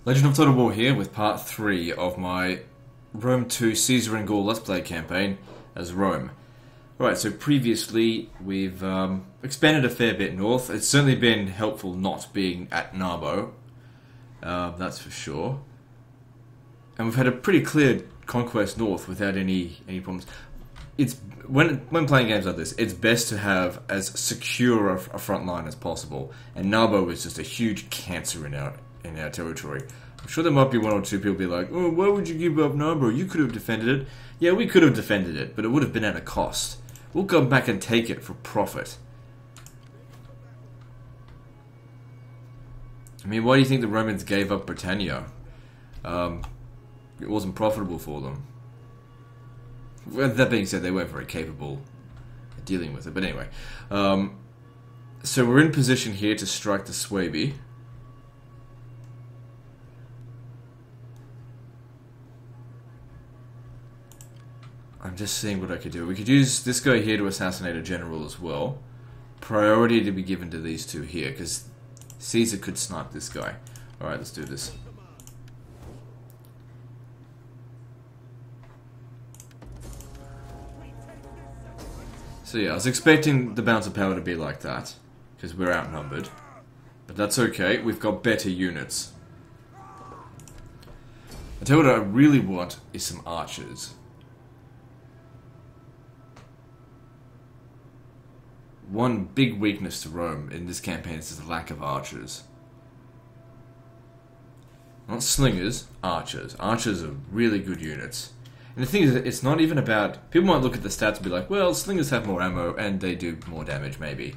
Legend of Total War here with part 3 of my Rome 2 Caesar and Gaul Let's Play campaign as Rome. Alright, so previously we've expanded a fair bit north. It's certainly been helpful not being at Narbo, that's for sure. And we've had a pretty clear conquest north without any problems. It's when playing games like this, it's best to have as secure a front line as possible. And Narbo is just a huge cancer in our territory. I'm sure there might be one or two people be like, "Oh, why would you give up Narbo? You could have defended it." Yeah, we could have defended it, but it would have been at a cost. We'll go back and take it for profit. I mean, why do you think the Romans gave up Britannia? It wasn't profitable for them. Well, that being said, they weren't very capable of dealing with it. But anyway, so we're in position here to strike the Suebi. I'm just seeing what I could do. We could use this guy here to assassinate a general as well. Priority to be given to these two here, because Caesar could snipe this guy. Alright, let's do this. So yeah, I was expecting the balance of power to be like that, because we're outnumbered. But that's okay, we've got better units. I tell you what I really want is some archers. One big weakness to Rome in this campaign is the lack of archers. Not slingers, archers. Archers are really good units. And the thing is, it's not even about... People might look at the stats and be like, well, slingers have more ammo and they do more damage, maybe.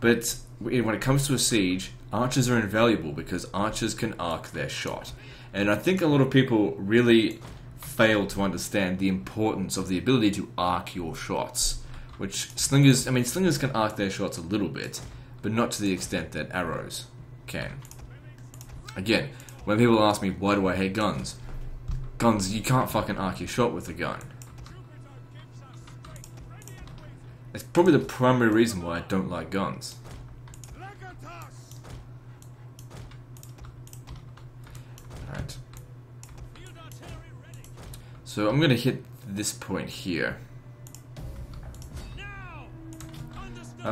But when it comes to a siege, archers are invaluable because archers can arc their shot. And I think a lot of people really fail to understand the importance of the ability to arc your shots. Which slingers, I mean, slingers can arc their shots a little bit, but not to the extent that arrows can. Again, when people ask me, why do I hate guns? Guns, you can't fucking arc your shot with a gun. It's probably the primary reason why I don't like guns. Alright. So I'm gonna hit this point here.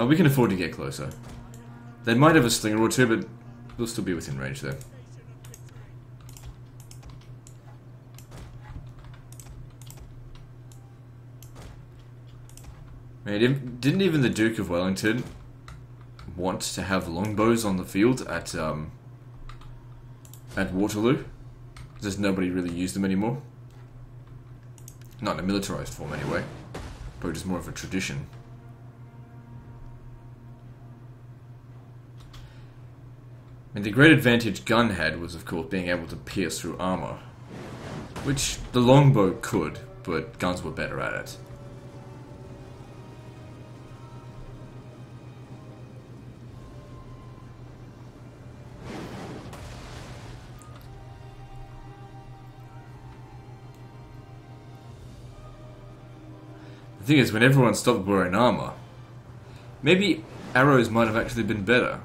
We can afford to get closer. They might have a slinger or two, but we'll still be within range there. Man, didn't even the Duke of Wellington want to have longbows on the field at Waterloo? Just nobody really used them anymore. Not in a militarized form anyway. Probably just more of a tradition. I mean, the great advantage gun had was, of course, being able to pierce through armor. Which the longbow could, but guns were better at it. The thing is, when everyone stopped wearing armor, maybe arrows might have actually been better.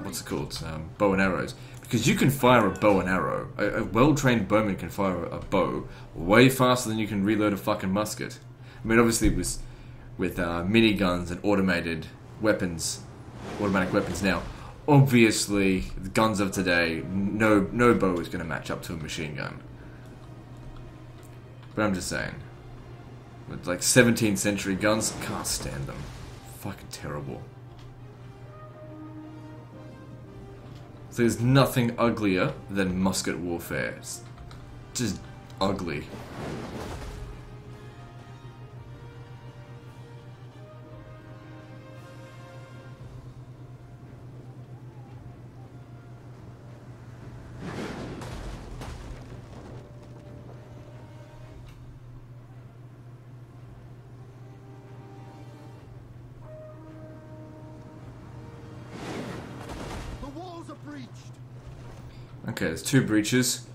What's it called? Bow and arrows. Because you can fire a bow and arrow. A well-trained bowman can fire a bow way faster than you can reload a fucking musket. I mean, obviously with miniguns and automatic weapons now, obviously the guns of today, no bow is going to match up to a machine gun. But I'm just saying. With like 17th century guns, can't stand them. Fucking terrible. So there's nothing uglier than musket warfare. It's just ugly. Okay, there's two breaches.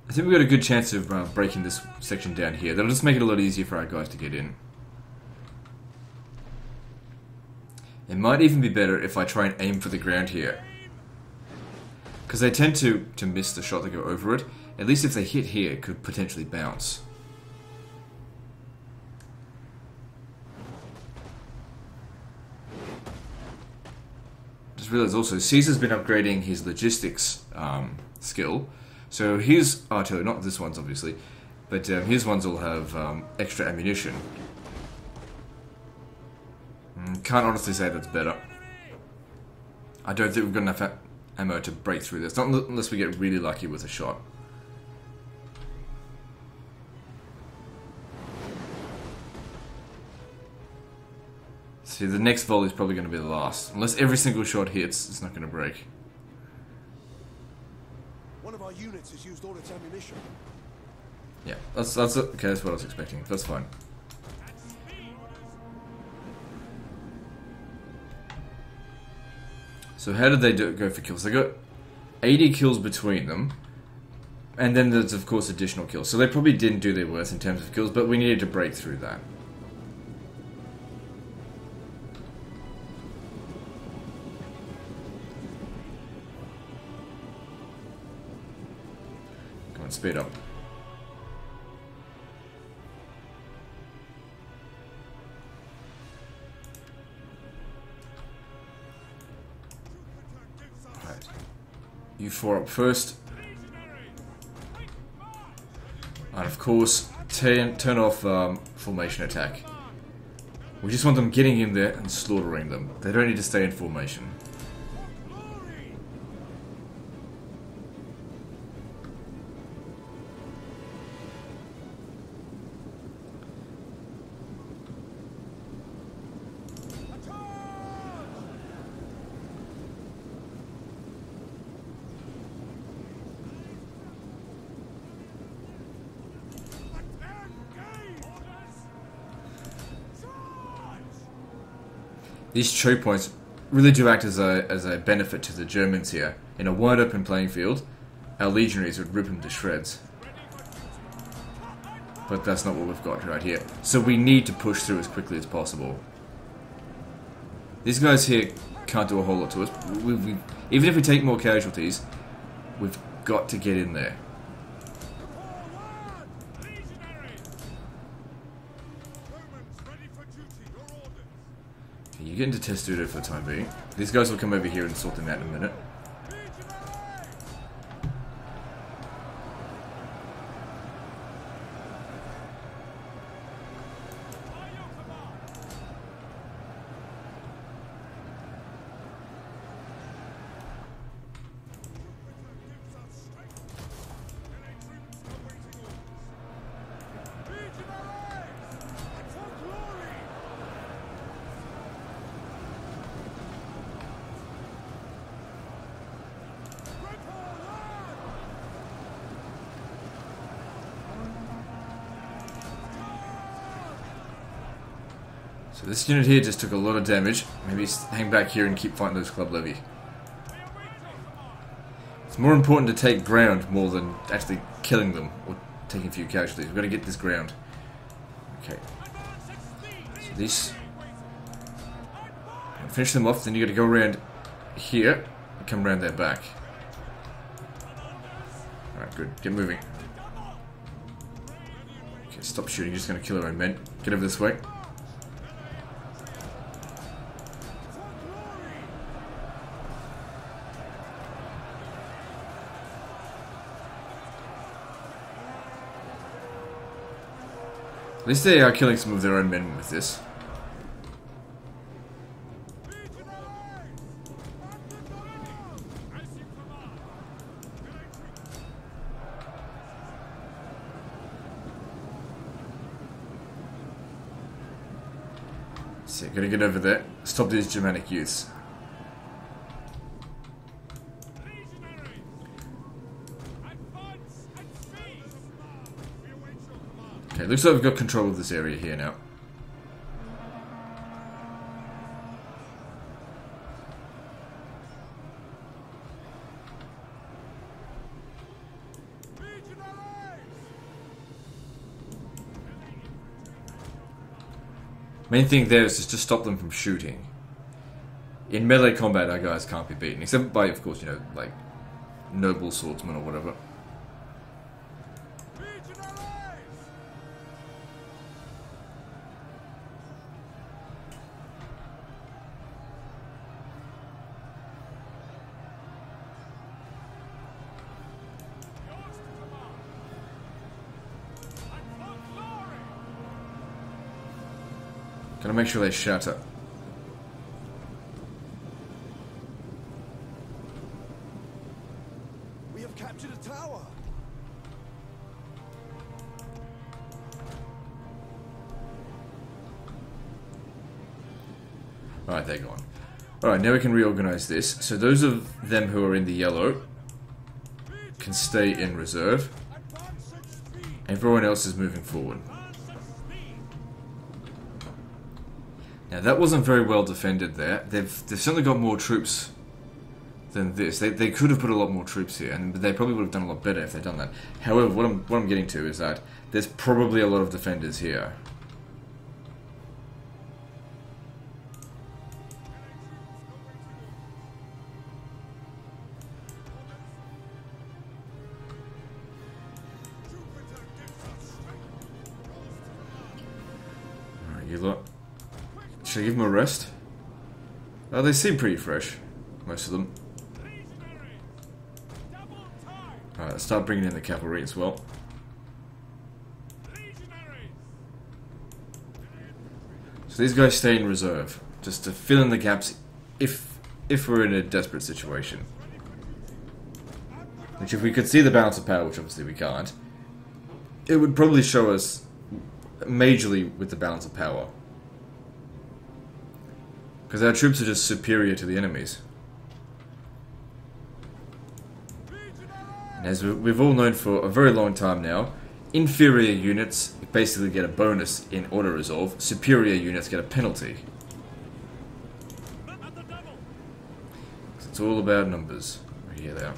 I think we've got a good chance of breaking this section down here. That'll just make it a lot easier for our guys to get in. It might even be better if I try and aim for the ground here. Because they tend to miss the shot that go over it. At least if they hit here, it could potentially bounce. Just realised also, Caesar's been upgrading his logistics skill. So his artillery, not this one's obviously, but his ones will have extra ammunition. Can't honestly say that's better. I don't think we've got enough ammo to break through this, not unless we get really lucky with a shot. See, the next volley is probably going to be the last. Unless every single shot hits, it's not going to break. One of our units has used all its ammunition. Yeah, that's okay. That's what I was expecting. That's fine. So how did they go for kills? They got 80 kills between them, and then there's of course additional kills. So they probably didn't do their worst in terms of kills, but we needed to break through that. Come on, speed up. You four up first. And of course, turn off formation attack. We just want them getting in there and slaughtering them. They don't need to stay in formation. These choke points really do act as a benefit to the Germans here. In a wide open playing field, our legionaries would rip them to shreds. But that's not what we've got right here. So we need to push through as quickly as possible. These guys here can't do a whole lot to us. Even if we take more casualties, we've got to get in there. You get into Testudo for the time being. These guys will come over here and sort them out in a minute. So this unit here just took a lot of damage. Maybe hang back here and keep fighting those club levy. It's more important to take ground more than actually killing them or taking a few casualties. We've got to get this ground. Okay. So these... finish them off, then you got to go around here and come around their back. Alright, good. Get moving. Okay, stop shooting. You're just going to kill our own men. Get over this way. At least they are killing some of their own men with this. So, gotta get over there. Stop these Germanic youths. Okay, looks like we've got control of this area here now. Main thing there is just to stop them from shooting. In melee combat, our guys can't be beaten, except by, of course, you know, like noble swordsman or whatever. Gotta make sure they shatter. We have captured a tower. Alright, they're gone. Alright, now we can reorganize this. So those of them who are in the yellow can stay in reserve. Everyone else is moving forward. Now that wasn't very well defended there. They've certainly got more troops than this. They could have put a lot more troops here, and they probably would have done a lot better if they'd done that. However, what I'm getting to is that there's probably a lot of defenders here. Alright, you lot. Should I give them a rest? Oh, they seem pretty fresh. Most of them. Alright, let's start bringing in the cavalry as well. So these guys stay in reserve, just to fill in the gaps if we're in a desperate situation. Which, if we could see the balance of power, which obviously we can't, it would probably show us majorly with the balance of power. Because our troops are just superior to the enemies. And as we've all known for a very long time now, inferior units basically get a bonus in auto-resolve, superior units get a penalty. It's all about numbers. Here they are.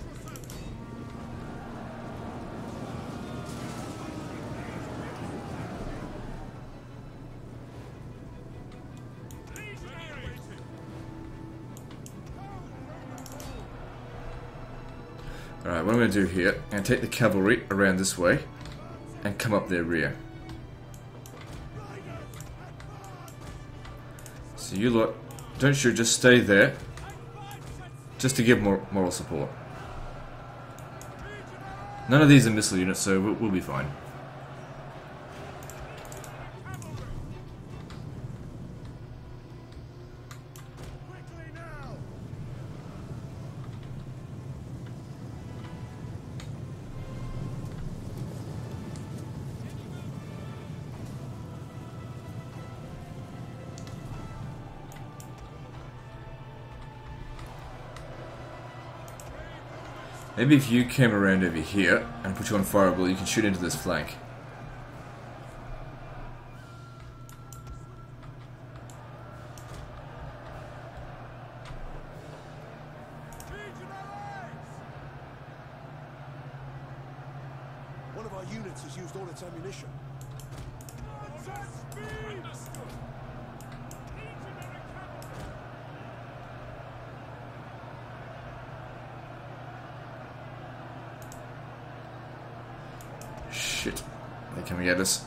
Alright, what I'm going to do here, I'm going to take the cavalry around this way and come up their rear. So you lot, don't shoot, just stay there, just to give more moral support. None of these are missile units, so we'll be fine. Maybe if you came around over here and put you on fireable, you can shoot into this flank. One of our units has used all its ammunition. Shit. They're coming at us.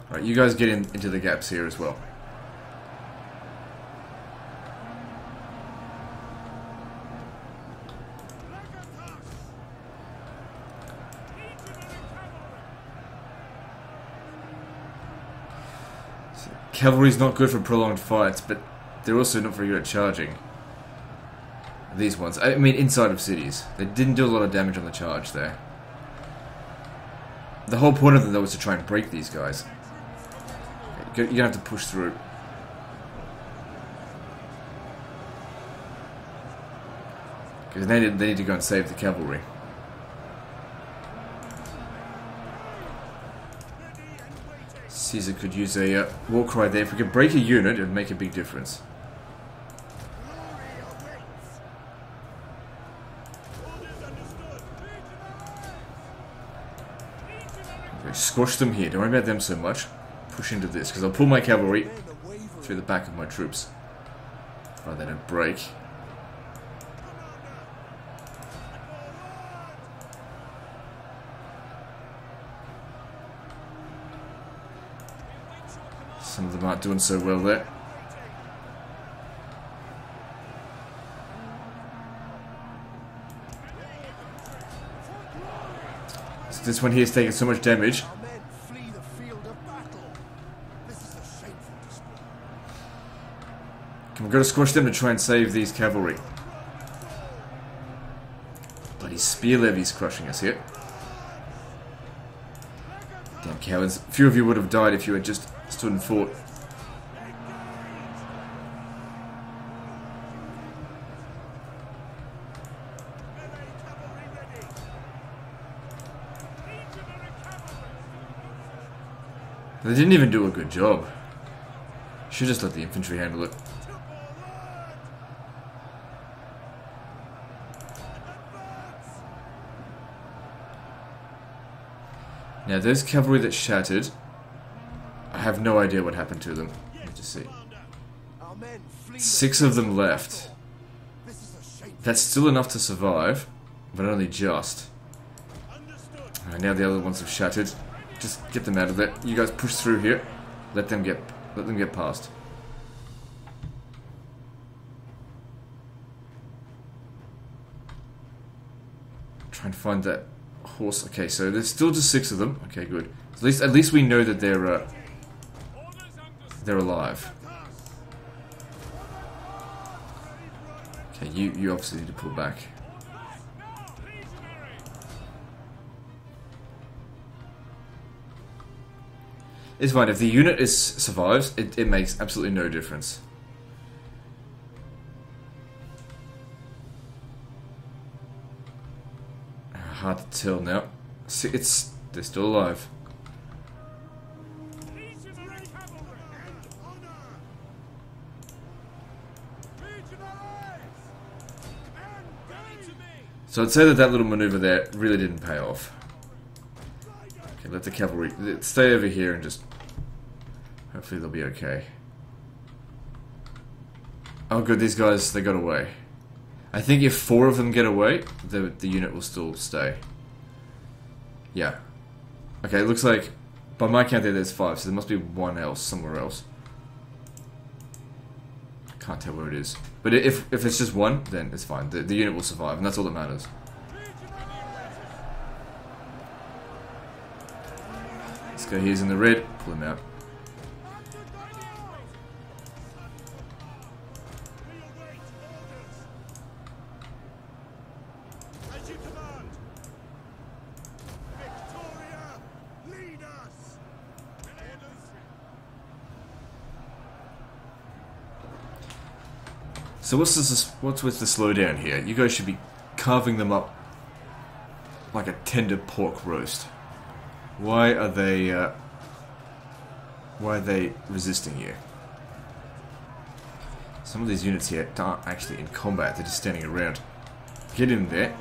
Alright, you guys get into the gaps here as well. So, cavalry's not good for prolonged fights, but they're also not very good at charging. These ones. I mean, inside of cities. They didn't do a lot of damage on the charge there. The whole point of them, though, was to try and break these guys. You're gonna have to push through. Because they need to go and save the cavalry. Caesar could use a war cry there. If we could break a unit, it would make a big difference. Squash them here. Don't worry about them so much. Push into this, because I'll pull my cavalry through the back of my troops. Right, they don't break. Some of them aren't doing so well there. So this one here is taking so much damage. Our men flee the field of battle. This is a shameful display. We've got to squash them to try and save these cavalry. Bloody spear levy's crushing us here. Damn cowards. A few of you would have died if you had just stood and fought. They didn't even do a good job. Should just let the infantry handle it. Now, those cavalry that shattered, I have no idea what happened to them. Let me just see. Our men flee 6 of them left. This is a shameful. That's still enough to survive, but only just. Now the other ones have shattered. Just get them out of there. You guys push through here. Let them get past. Try and find that horse. Okay, so there's still just 6 of them. Okay, good. At least we know that they're alive. Okay, you obviously need to pull back. It's fine. If the unit survives, it makes absolutely no difference. Hard to tell now. See, they're still alive. So I'd say that little maneuver there really didn't pay off. Okay, let the cavalry stay over here and just hopefully they'll be okay. Oh good, these guys, they got away. I think if 4 of them get away, the unit will still stay. Yeah. Okay, it looks like by my count there's 5, so there must be 1 else somewhere else. Can't tell where it is. But if it's just 1, then it's fine. The unit will survive, and that's all that matters. This guy here's in the red. Pull him out. So what's with the slowdown here? You guys should be carving them up like a tender pork roast. Why are they resisting you? Some of these units here aren't actually in combat, they're just standing around. Get in there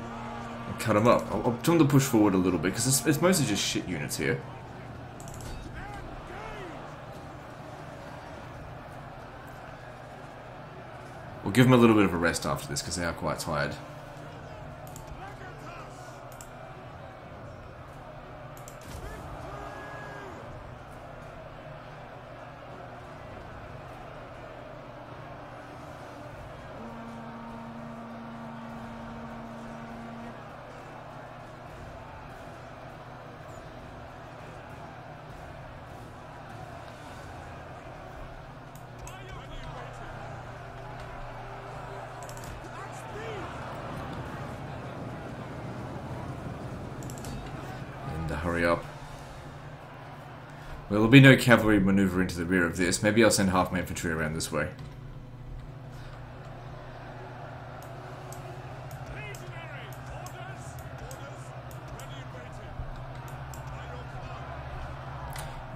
and cut them up. I'll tell them to push forward a little bit because it's mostly just shit units here. We'll give them a little bit of a rest after this because they are quite tired. Hurry up. Well, there'll be no cavalry maneuver into the rear of this. Maybe I'll send half my infantry around this way.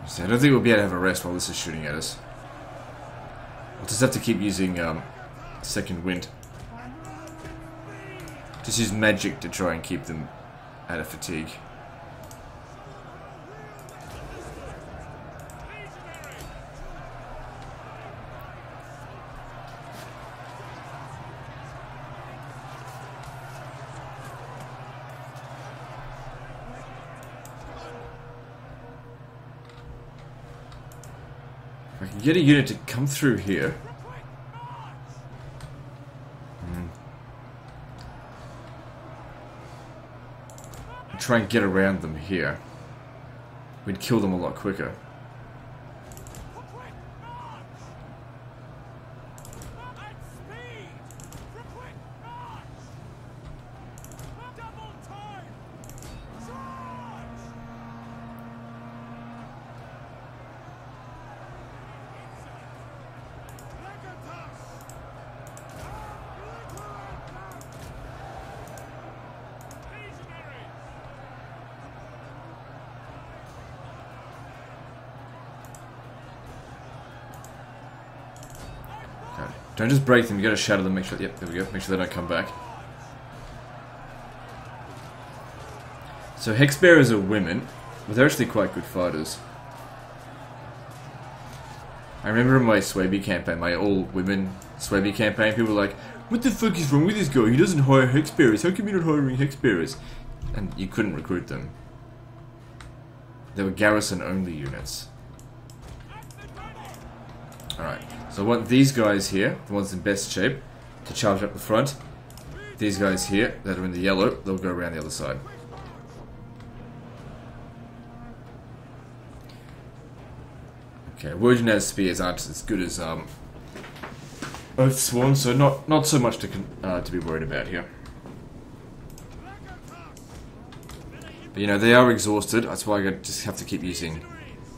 So I don't think we'll be able to have a rest while this is shooting at us. We'll just have to keep using second wind. Just use magic to try and keep them out of fatigue. Get a unit to come through here. Try and get around them here. We'd kill them a lot quicker. Don't just break them, you gotta shatter them, make sure, yep, there we go, make sure they don't come back. So Hexbearers are women, but they're actually quite good fighters. I remember in my Swaby campaign, my all-women Swaby campaign, people were like, what the fuck is wrong with this guy? He doesn't hire Hexbearers, how come you're not hiring Hexbearers? And you couldn't recruit them. They were garrison-only units. Alright. So I want these guys here, the ones in best shape, to charge up the front. These guys here, that are in the yellow, they'll go around the other side. Okay, Wojnaz spears aren't as good as Oathsworn, so not so much to be worried about here. But you know, they are exhausted, that's why I just have to keep using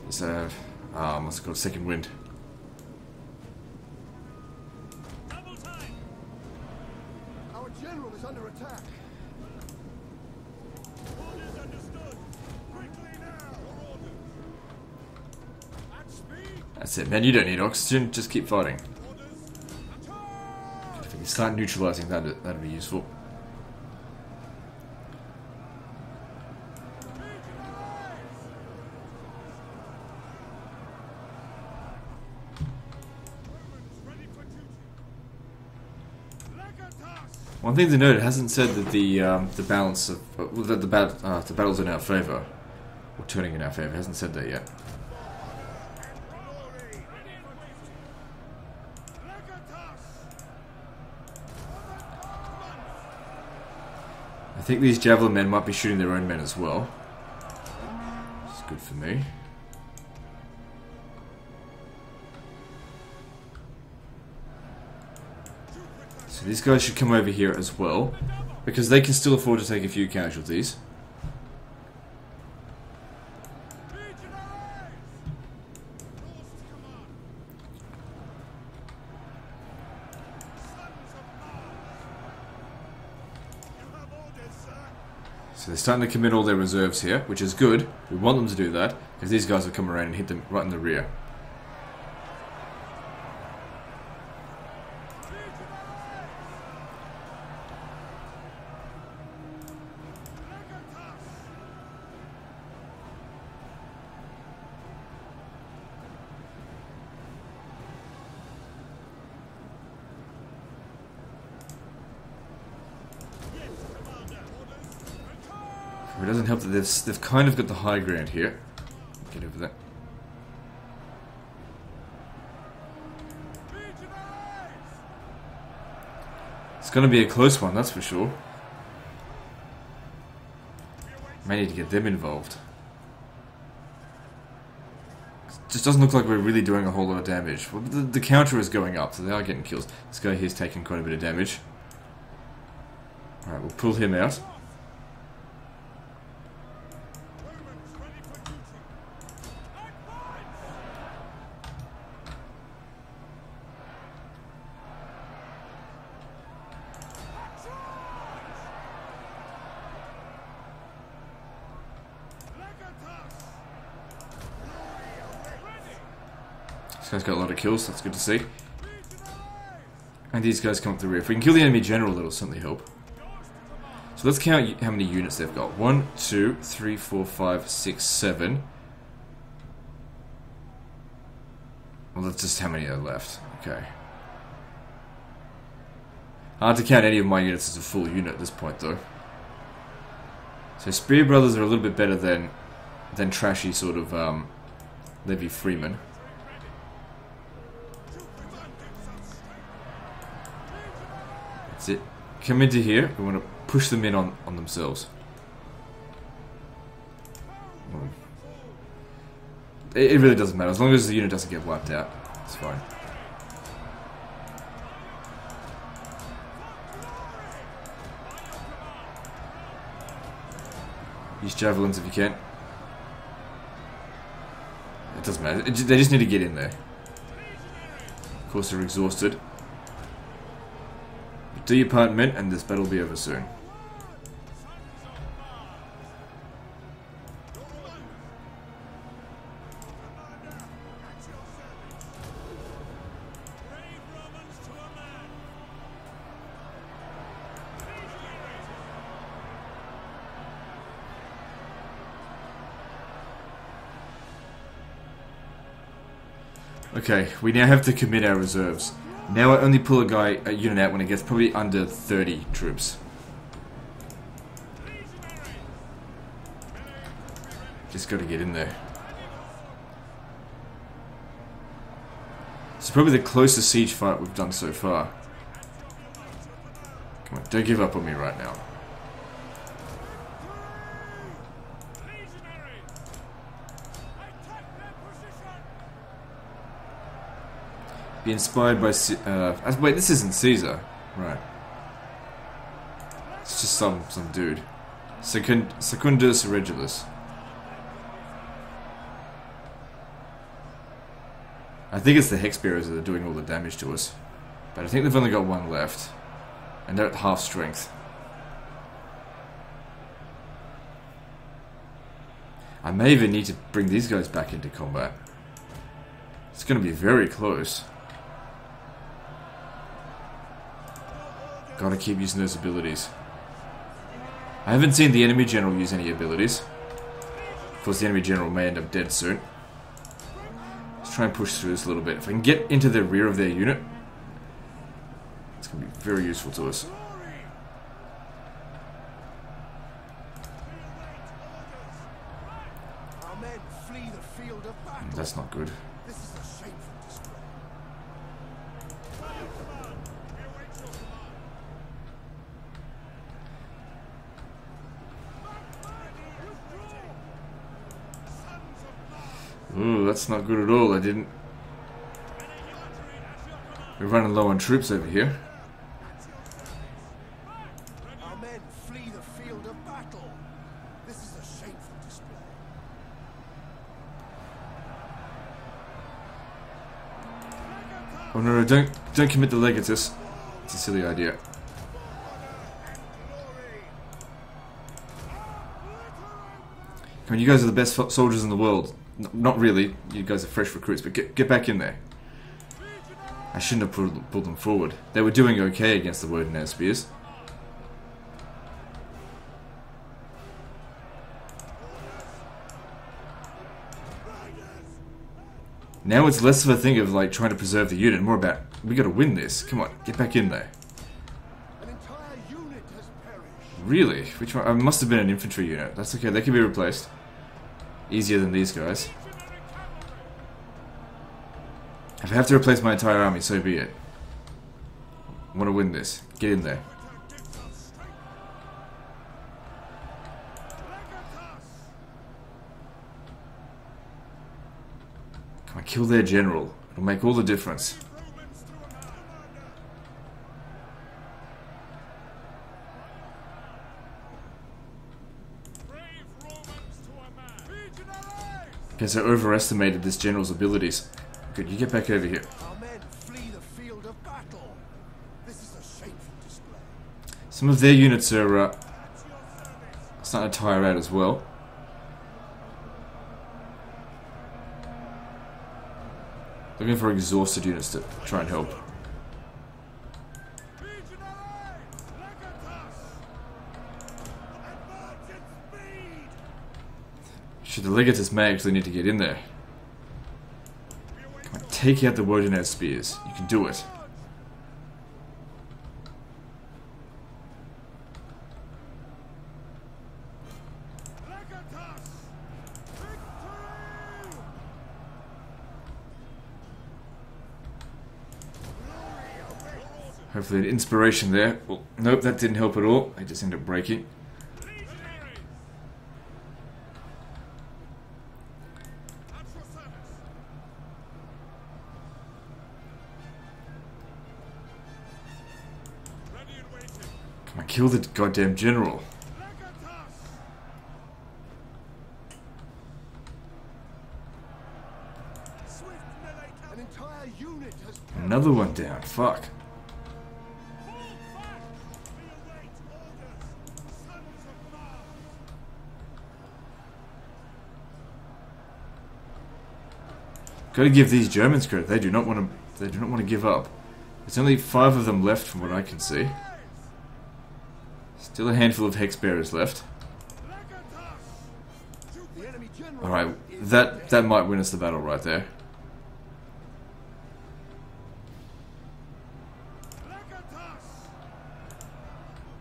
this, what's it called, second wind. That's it, man. You don't need oxygen. Just keep fighting. If we can start neutralizing that, that'd be useful. One thing to note: it hasn't said that the balance of that the battle's in our favor, or turning in our favor. It hasn't said that yet. I think these javelin men might be shooting their own men as well. Which is good for me. So these guys should come over here as well, because they can still afford to take a few casualties. So they're starting to commit all their reserves here, which is good. We want them to do that, because these guys will come around and hit them right in the rear. It doesn't help that they've kind of got the high ground here. Get over there. It's going to be a close one, that's for sure. May need to get them involved. It just doesn't look like we're really doing a whole lot of damage. Well, the counter is going up, so they are getting kills. This guy here's taking quite a bit of damage. Alright, we'll pull him out. This guy's got a lot of kills, that's good to see. And these guys come up the rear. If we can kill the enemy general, that'll certainly help. So let's count how many units they've got. 1, 2, 3, 4, 5, 6, 7. Well, that's just how many are left. Okay. Hard to count any of my units as a full unit at this point, though. So Spear Brothers are a little bit better than trashy sort of Levy Freeman. That's it. Come into here. We want to push them in on themselves. It really doesn't matter. As long as the unit doesn't get wiped out, it's fine. Use javelins if you can. It doesn't matter. They just need to get in there. Of course, they're exhausted. But do your part, men, and this battle will be over soon. Okay, we now have to commit our reserves. Now I only pull a unit out when it gets probably under 30 troops. Just gotta get in there. It's probably the closest siege fight we've done so far. Come on, don't give up on me right now. Be inspired by... wait, this isn't Caesar. Right. It's just some dude. Secundus Regulus. I think it's the Hex Bearers that are doing all the damage to us. But I think they've only got one left. And they're at half strength. I may even need to bring these guys back into combat. It's going to be very close. Gotta keep using those abilities. I haven't seen the enemy general use any abilities. Of course, the enemy general may end up dead soon. Let's try and push through this a little bit. If I can get into the rear of their unit, it's gonna be very useful to us. That's not good. Ooh, that's not good at all. I didn't... We're running low on troops over here. Our men flee the field of battle. This is a shameful display. Oh no, don't commit the Legatus. It's a silly idea. Come on, you guys are the best soldiers in the world. Not really, you guys are fresh recruits, but get back in there. I shouldn't have pulled them forward. They were doing okay against the Woden spears. Now it's less of a thing of like trying to preserve the unit, more about we gotta win this. Come on, get back in there. An entire unit has perished. Really? Which one? It must have been an infantry unit. That's okay, they can be replaced. Easier than these guys. If I have to replace my entire army, so be it. I want to win this. Get in there. Come on, kill their general. It'll make all the difference. Guess I overestimated this general's abilities. Good, you get back over here. Our men flee the field of battle. This is a shameful display. Some of their units are starting to tire out as well. Looking for exhausted units to try and help. The Legatus may actually need to get in there. Come on, take out the Woden spears. You can do it. Hopefully an inspiration there. Well, nope, that didn't help at all. I just ended up breaking. Come on, kill the goddamn general. An entire unit has Another one down. Fuck. Gotta give these Germans credit. They do not want to. They do not want to give up. There's only 5 of them left, from what I can see. Still a handful of hex bearers left. the enemy general. All right, that might win us the battle right there.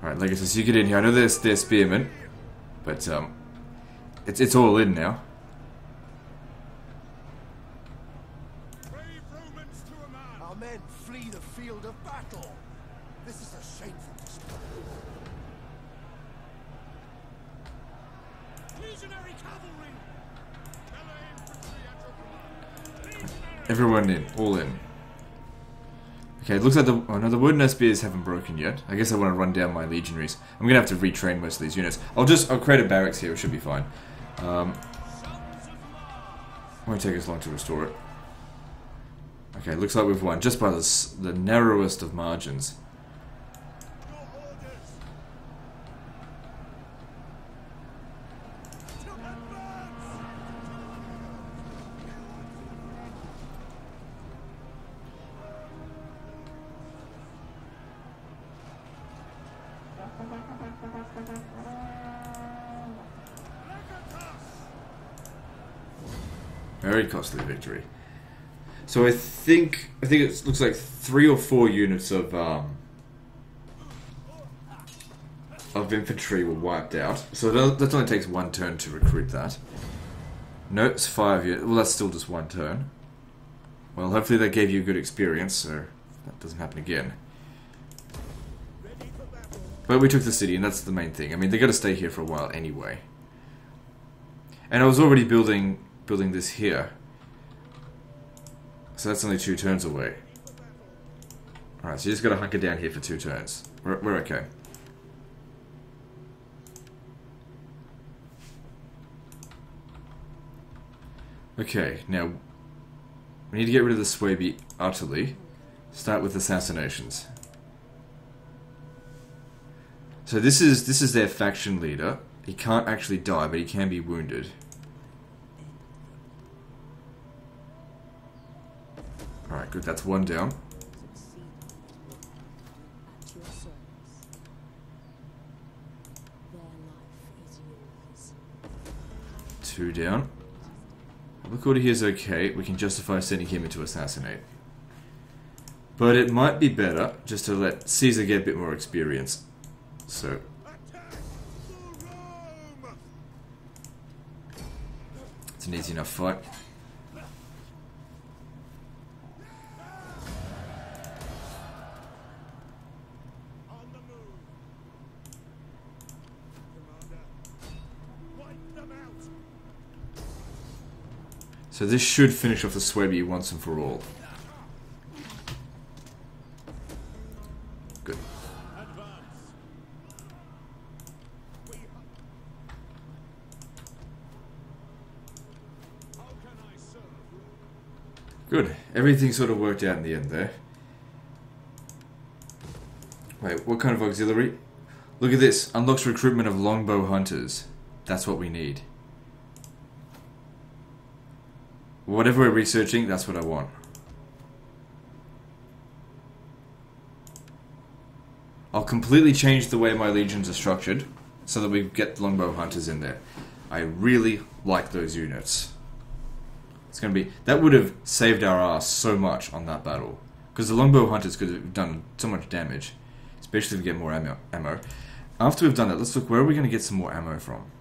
All right, Legatus, you get in here. I know they're spearmen, but it's all in now. Our men flee the field of battle. This is a shameful display. Legionary cavalry! Melee infantry at your command. Legionary! Everyone in, all in. Okay, it looks like the wooden spears haven't broken yet. I guess I want to run down my legionaries. I'm gonna have to retrain most of these units. I'll create a barracks here. It should be fine. Won't take us long to restore it. Okay, looks like we've won just by the narrowest of margins. Your orders. To advance. Very costly victory. So I think it looks like 3 or 4 units of infantry were wiped out. So that only takes 1 turn to recruit that. No, it's 5 units. Well, that's still just 1 turn. Well, hopefully that gave you a good experience, so that doesn't happen again. But we took the city, and that's the main thing. I mean, they got to stay here for a while anyway. And I was already building this here. So that's only 2 turns away. Alright, so you just gotta hunker down here for 2 turns. We're okay. Okay, now we need to get rid of the Swaby utterly. Start with assassinations. So this is their faction leader. He can't actually die, but he can be wounded. Alright, good, that's 1 down. At your service. Their life is yours. 2 down. Public order here is okay. We can justify sending him in to assassinate. But it might be better just to let Caesar get a bit more experience. So... Attack for Rome. it's an easy enough fight. On the move. Commander, wipe them out. So this should finish off the Swaby once and for all. Good. Advance. How can I serve Rome? Good. Everything sort of worked out in the end there. Wait, what kind of auxiliary? Look at this. Unlocks recruitment of longbow hunters. That's what we need. Whatever we're researching, that's what I want. I'll completely change the way my legions are structured so that we get longbow hunters in there. I really like those units. It's gonna be... that would have saved our ass so much on that battle. Because the longbow hunters could have done so much damage. Especially to get more ammo. After we've done that, let's look where are we going to get some more ammo from.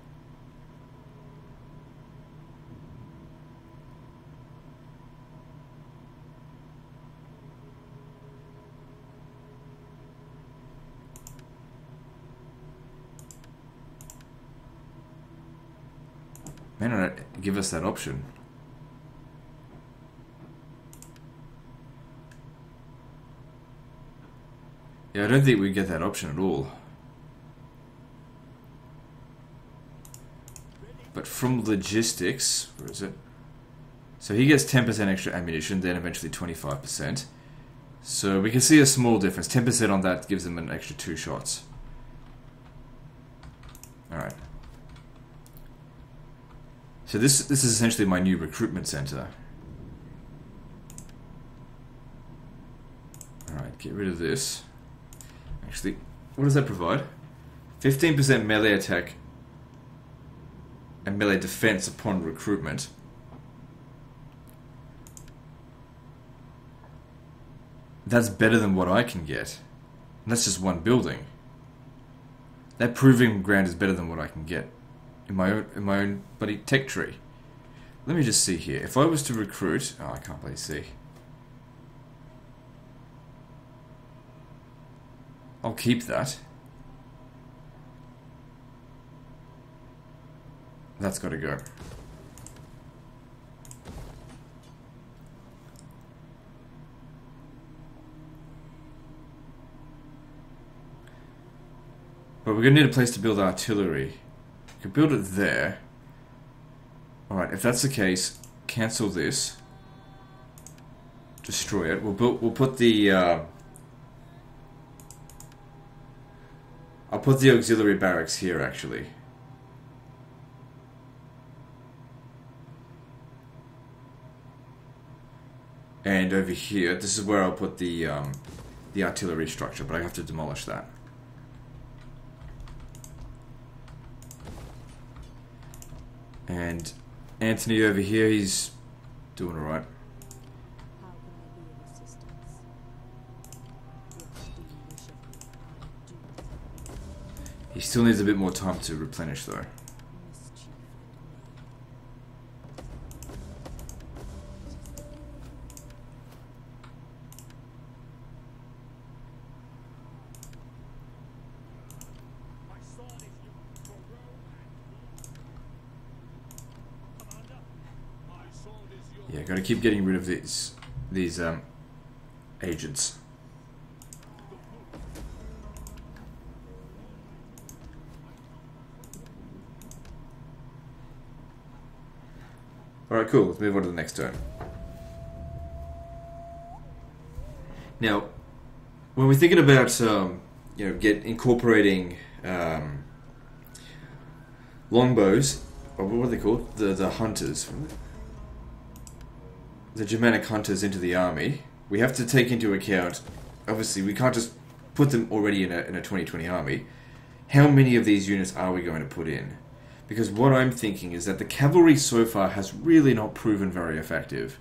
May not give us that option. Yeah, I don't think we get that option at all. But from logistics, where is it? So he gets 10% extra ammunition, then eventually 25%. So we can see a small difference. 10% on that gives him an extra 2 shots. Alright. So this is essentially my new recruitment center. Alright, get rid of this. Actually, what does that provide? 15% melee attack and melee defense upon recruitment. That's better than what I can get. And that's just one building. That proving ground is better than what I can get in my own bloody tech tree. Let me just see here. If I was to recruit, oh, I can't really see. I'll keep that. That's got to go. But we're going to need a place to build artillery. We could build it there. Alright, if that's the case, cancel this. Destroy it. We'll put the... I'll put the auxiliary barracks here, actually. And over here, this is where I'll put the artillery structure, but I have to demolish that. And Anthony over here, he's doing alright. How can I be of assistance? What do you wish of me? I do. He still needs a bit more time to replenish, though. Mischief My sword is used for Rome and Commander, my sword is yours. Yeah, gotta keep getting rid of these agents. Alright, cool. Let's move on to the next turn. Now, when we're thinking about, incorporating longbows, or what are they called? The hunters. The Germanic hunters into the army, we have to take into account, obviously, we can't just put them already in a 2020 army. How many of these units are we going to put in? Because what I'm thinking is that the cavalry so far has really not proven very effective.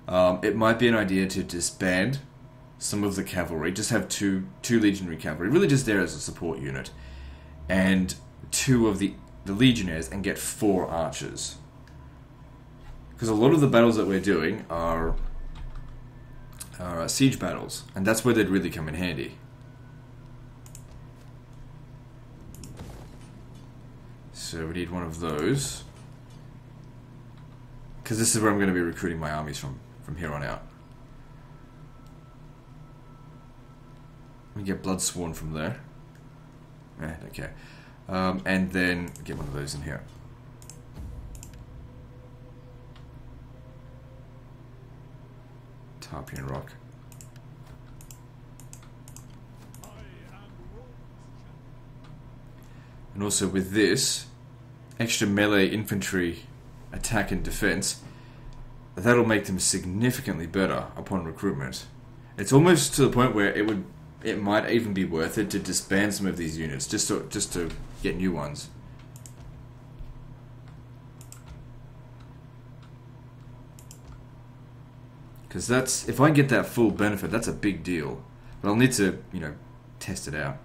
It might be an idea to disband some of the cavalry, just have two legionary cavalry, really just there as a support unit, and 2 of the legionnaires, and get 4 archers. Because a lot of the battles that we're doing are siege battles, and that's where they'd really come in handy. So we need one of those. Because this is where I'm going to be recruiting my armies from here on out. We get Bloodsworn from there. Okay. And then get one of those in here. Tarpeian Rock. And also with this, extra melee infantry attack and defense, that'll make them significantly better upon recruitment. It's almost to the point where it might even be worth it to disband some of these units just to get new ones. Because that's, if I get that full benefit, that's a big deal. But I'll need to, test it out.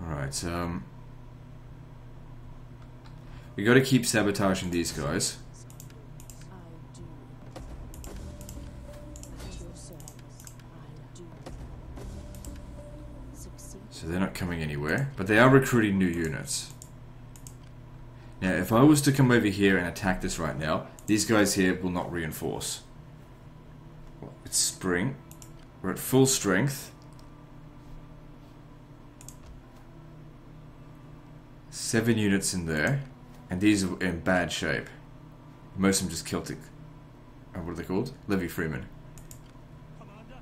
Alright, we got to keep sabotaging these guys. I do. At your service, I do. Succeed. So they're not coming anywhere. But they are recruiting new units. Now, if I was to come over here and attack this right now, these guys here will not reinforce. It's spring. We're at full strength. 7 units in there. And these are in bad shape. Most of them just Celtic. What are they called? Levy Freeman. Commander.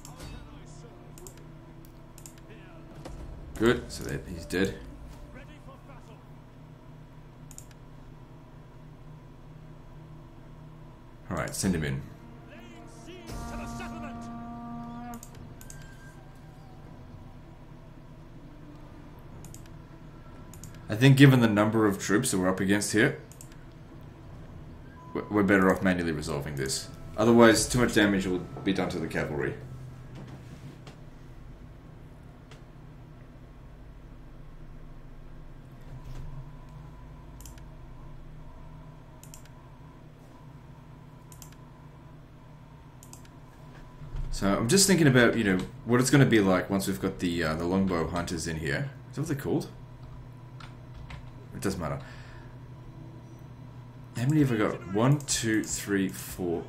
How can I serve you? Here. Good, so that he's dead. Ready for battle. Alright, send him in. Laying siege to the settlement. I think given the number of troops that we're up against here, we're better off manually resolving this. Otherwise, too much damage will be done to the cavalry. So I'm just thinking about, you know, what it's going to be like once we've got the longbow hunters in here. Is that what they're called? It doesn't matter. How many have I got? 1, 2, 3, 4,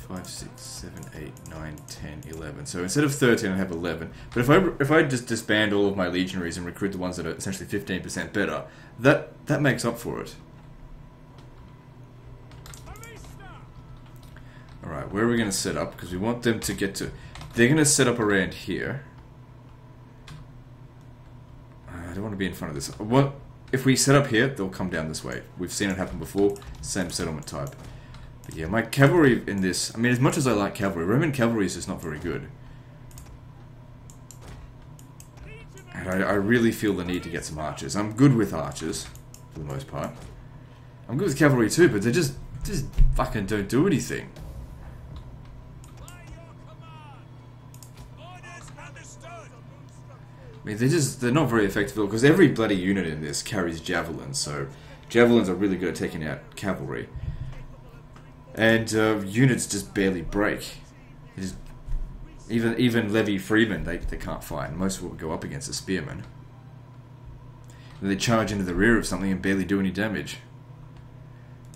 5, 6, 7, 8, 9, 10, 11. So instead of 13, I have 11. But if I just disband all of my legionaries and recruit the ones that are essentially 15% better, that makes up for it. Alright, where are we going to set up? Because we want them to get to... They're going to set up around here. I don't want to be in front of this. What? If we set up here, they'll come down this way. We've seen it happen before. Same settlement type. But yeah, my cavalry in this... I mean, as much as I like cavalry, Roman cavalry is just not very good. And I really feel the need to get some archers. I'm good with archers, for the most part. I'm good with cavalry too, but they just fucking don't do anything. I mean, they're not very effective at all, because every bloody unit in this carries javelins, so javelins are really good at taking out cavalry. And units just barely break. Even Levy Freeman, they can't fight. Most of what we go up against are spearmen. And they charge into the rear of something and barely do any damage.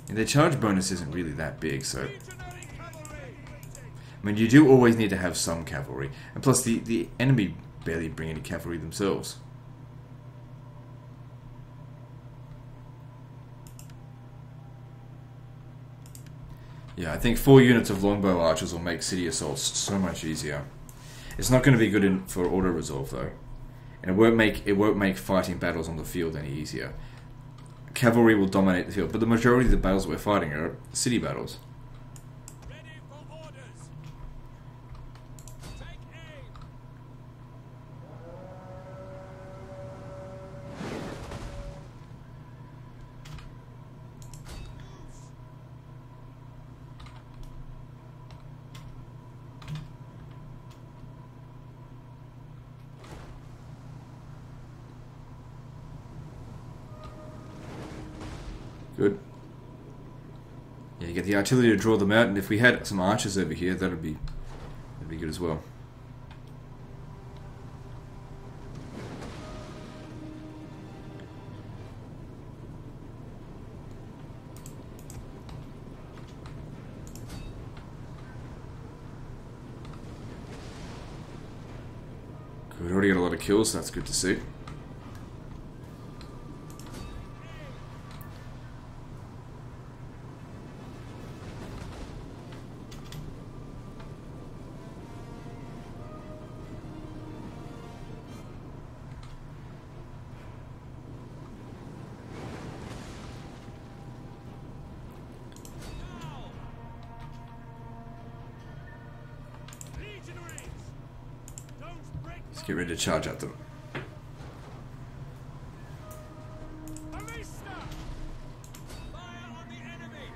And their charge bonus isn't really that big, so... I mean, you do always need to have some cavalry. And plus, the enemy barely bring any cavalry themselves. Yeah, I think 4 units of longbow archers will make city assaults so much easier. It's not going to be good for auto-resolve though. And it won't make fighting battles on the field any easier. Cavalry will dominate the field, but the majority of the battles we're fighting are city battles. Ready for orders. Take aim. Good. Yeah, you get the artillery to draw them out, and if we had some archers over here, that'd be good as well. Good, already got a lot of kills, so that's good to see. Legionaries. Don't break. Let's get ready to charge at them. Arista. Fire on the enemy.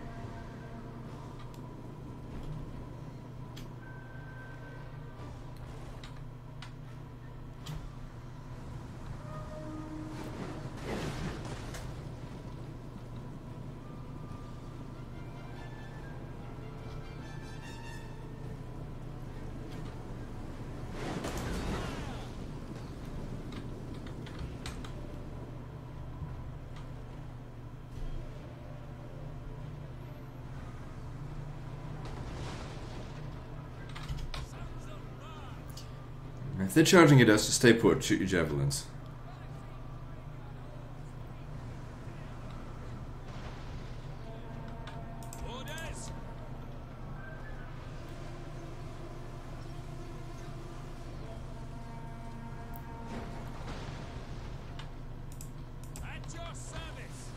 If they're charging at us, just stay put. Shoot your javelins. Orders. At your service.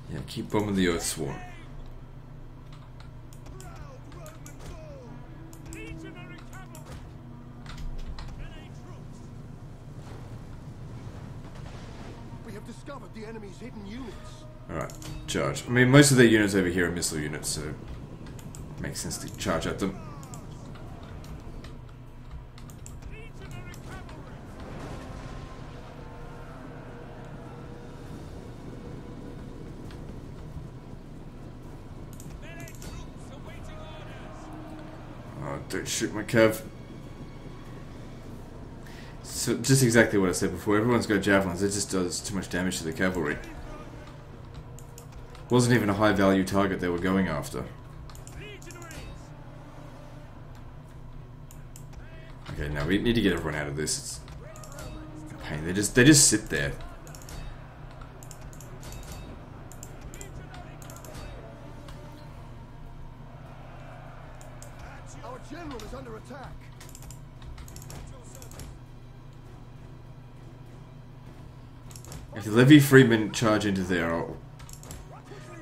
Yeah, keep bombing the Earth Swarm. Proud Roman Gaul. Legionary cavalry. Melee troops. We have discovered the enemy's hidden units. Alright, charge. I mean, most of their units over here are missile units, so it makes sense to charge at them. Legionary cavalry. Melee troops awaiting orders. Oh, don't shoot my cav. So, just exactly what I said before. Everyone's got javelins. It just does too much damage to the cavalry. Wasn't even a high value target they were going after. Legionaries. Okay, now we need to get everyone out of this. It's a pain. They just sit there. Our general is under attack. If the Levy Freemen charge into there, I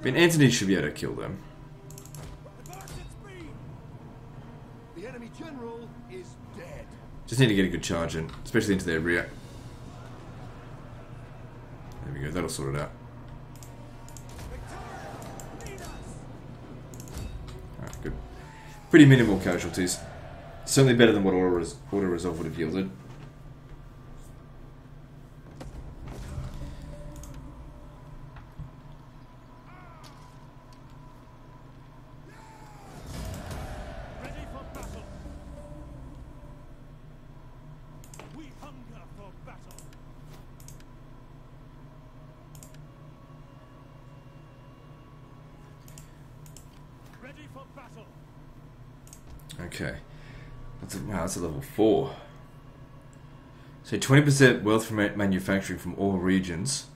mean, Antony should be able to kill them. Advance at speed. The enemy general is dead. Just need to get a good charge in, especially into their rear. There we go, that'll sort it out. Lead us. Alright, good. Pretty minimal casualties. Certainly better than what Auto Resolve would have yielded. Ready for battle. We hunger for battle. Ready for battle. Okay. Wow, that's a level 4. So 20% wealth from manufacturing from all regions.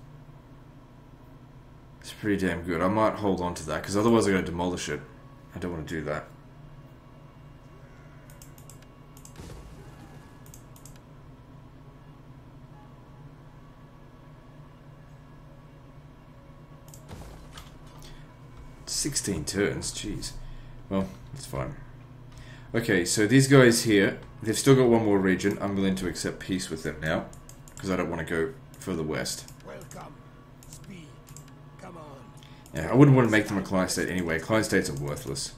It's pretty damn good. I might hold on to that, because otherwise I'm going to demolish it. I don't want to do that. "16 turns, jeez." Well, that's fine. Okay, so these guys here, they've still got one more region. I'm willing to accept peace with them now, because I don't want to go further west. Welcome. Speed. Come on. Yeah, I wouldn't want to make them a client state anyway. Client states are worthless.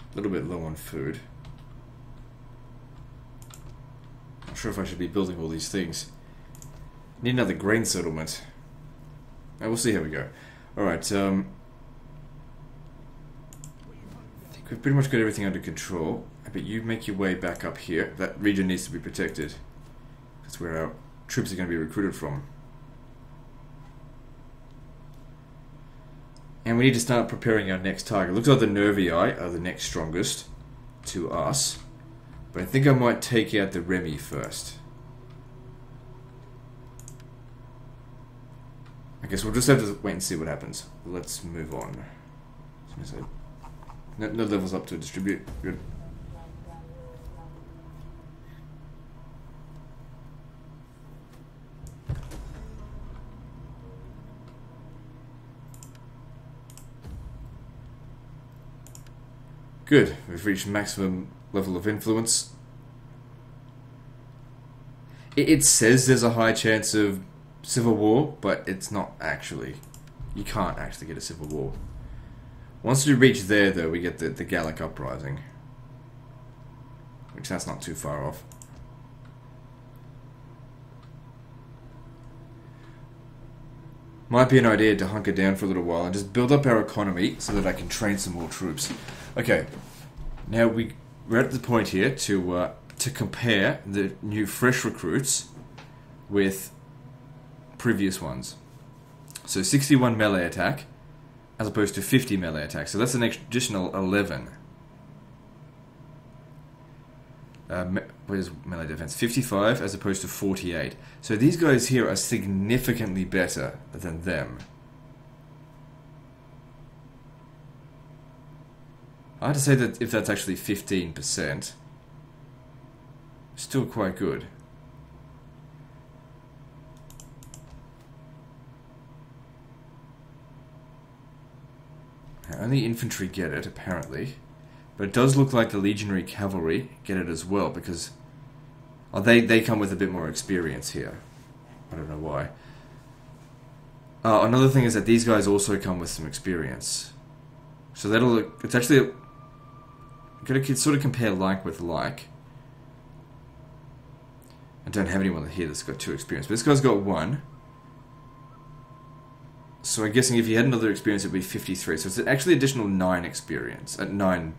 A little bit low on food. Not sure if I should be building all these things. Need another grain settlement. We'll see how we go. Alright, I think we've pretty much got everything under control. But you make your way back up here. That region needs to be protected. That's where our troops are going to be recruited from. And we need to start preparing our next target. Looks like the Nervii are the next strongest to us. But I think I might take out the Remi first. I guess we'll just have to wait and see what happens. Let's move on. No levels up to distribute. Good. Good. We've reached maximum level of influence. It says there's a high chance of civil war, but it's not actually. You can't actually get a civil war. Once we reach there, though, we get the Gallic Uprising. which that's not too far off. Might be an idea to hunker down for a little while and just build up our economy so that I can train some more troops. Okay, now we're at the point here to compare the new fresh recruits with previous ones. So 61 melee attack as opposed to 50 melee attack. So that's an additional 11. Where's melee defense? 55 as opposed to 48. So these guys here are significantly better than them. Hard to say that if that's actually 15%. Still quite good. Only infantry get it, apparently. But it does look like the legionary cavalry get it as well, because they come with a bit more experience here. I don't know why. Another thing is that these guys also come with some experience. So that'll look... It's actually... Got to sort of compare like with like. I don't have anyone here that's got 2 experience, but this guy's got 1. So I'm guessing if you had another experience, it would be 53. So it's actually additional 9 experience at 9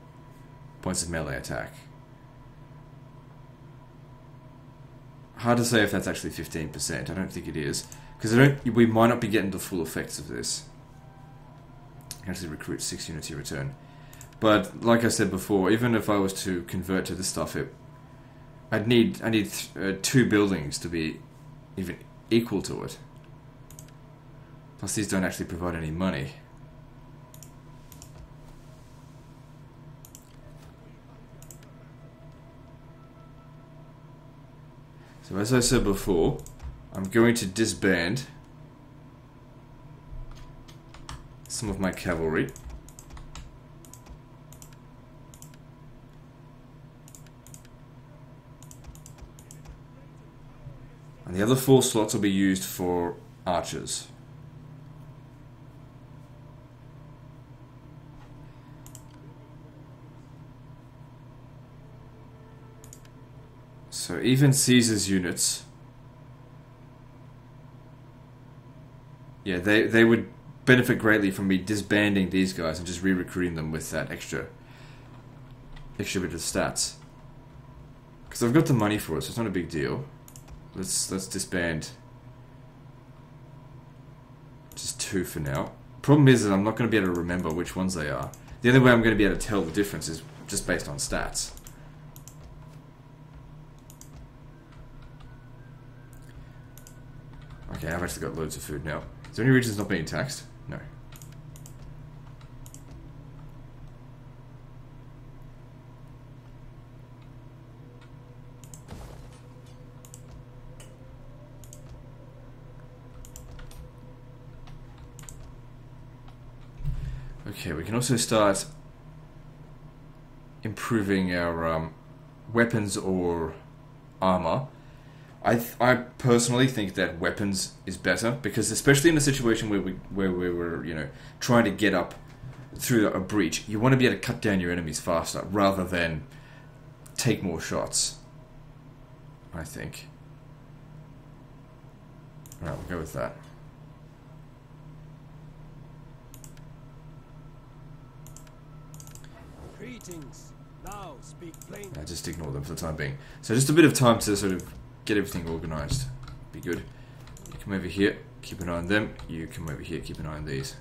points of melee attack. Hard to say if that's actually 15%. I don't think it is, because we might not be getting the full effects of this. Actually, recruit 6 units in return. But like I said before, even if I was to convert to this stuff, I need 2 buildings to be even equal to it. Plus, these don't actually provide any money. So as I said before, I'm going to disband some of my cavalry. And the other 4 slots will be used for archers. So even Caesar's units, yeah, they would benefit greatly from me disbanding these guys and just re-recruiting them with that extra bit of stats. Because I've got the money for it, so it's not a big deal. Let's disband just 2 for now. Problem is that I'm not going to be able to remember which ones they are. The only way I'm going to be able to tell the difference is just based on stats. Okay, I've actually got loads of food now. Is there any regions not being taxed? No. Okay, we can also start improving our weapons or armor. I personally think that weapons is better, because especially in a situation where we were trying to get up through a breach, you want to be able to cut down your enemies faster rather than take more shots, I think. Alright, we'll go with that. Greetings. Now speak plainly. Just ignore them for the time being. So just a bit of time to sort of get everything organised. Be good. You come over here, keep an eye on them. You come over here, keep an eye on these.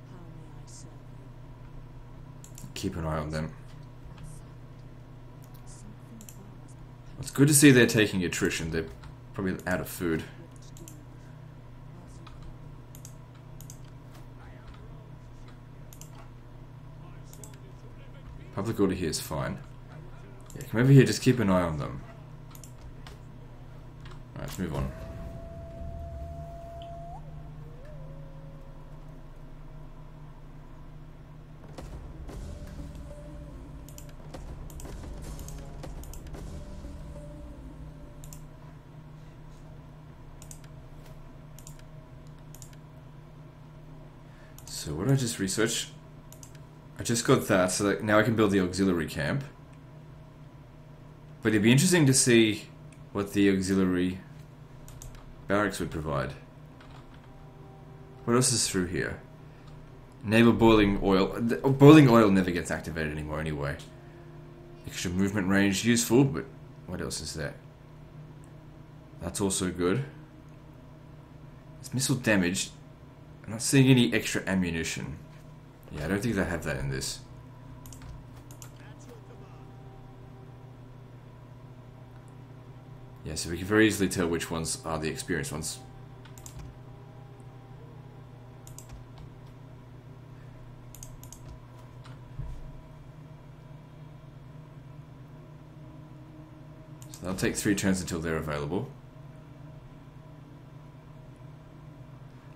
How may I serve you? Keep an eye on them. Something bars my It's good to see they're taking attrition. They're probably out of food. what to do. Public order here is fine. Yeah, come over here, just keep an eye on them. Alright, let's move on. So what did I just research? I just got that, so that now I can build the auxiliary camp. But it'd be interesting to see what the auxiliary barracks would provide. What else is through here? Enable boiling oil. Boiling oil never gets activated anymore anyway. Extra movement range, useful, but what else is there? That's also good. It's missile damage. I'm not seeing any extra ammunition. Yeah, I don't think they have that in this. Yeah, so we can very easily tell which ones are the experienced ones. So that'll take 3 turns until they're available.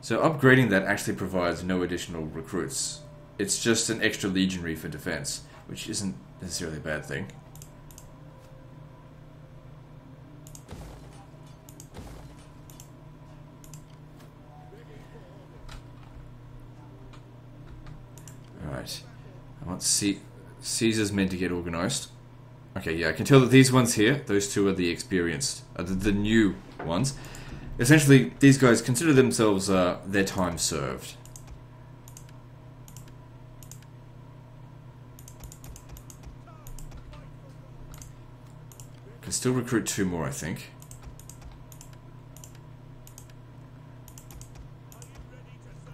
So upgrading that actually provides no additional recruits. It's just an extra legionary for defense, which isn't necessarily a bad thing. Alright. I want Caesar's men to get organized. Okay, yeah, I can tell that these ones here, those two are the experienced, the new ones. Essentially, these guys consider themselves their time served. Can still recruit 2 more, I think.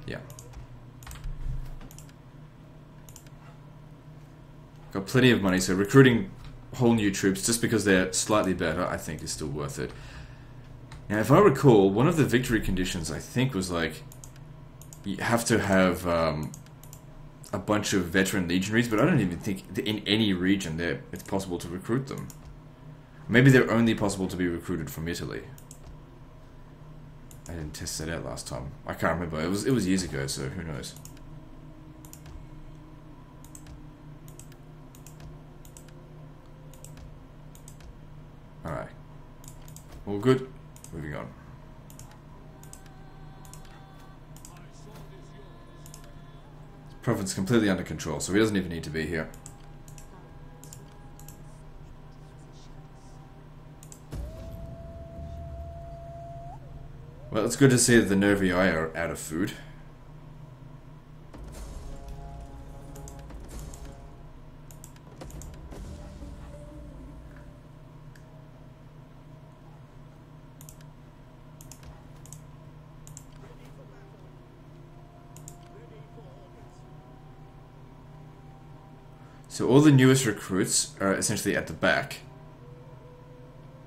Yeah. Got plenty of money, so recruiting whole new troops just because they're slightly better, I think is still worth it. Now, if I recall, one of the victory conditions, I think, was like, you have to have a bunch of veteran legionaries, but I don't even think that in any region it's possible to recruit them. Maybe they're only possible to be recruited from Italy. I didn't test that out last time. I can't remember. It was years ago, so who knows. Alright. All good. Moving on. Prophet's completely under control, so he doesn't even need to be here. Well, it's good to see that the Nervii are out of food. So all the newest recruits are essentially at the back,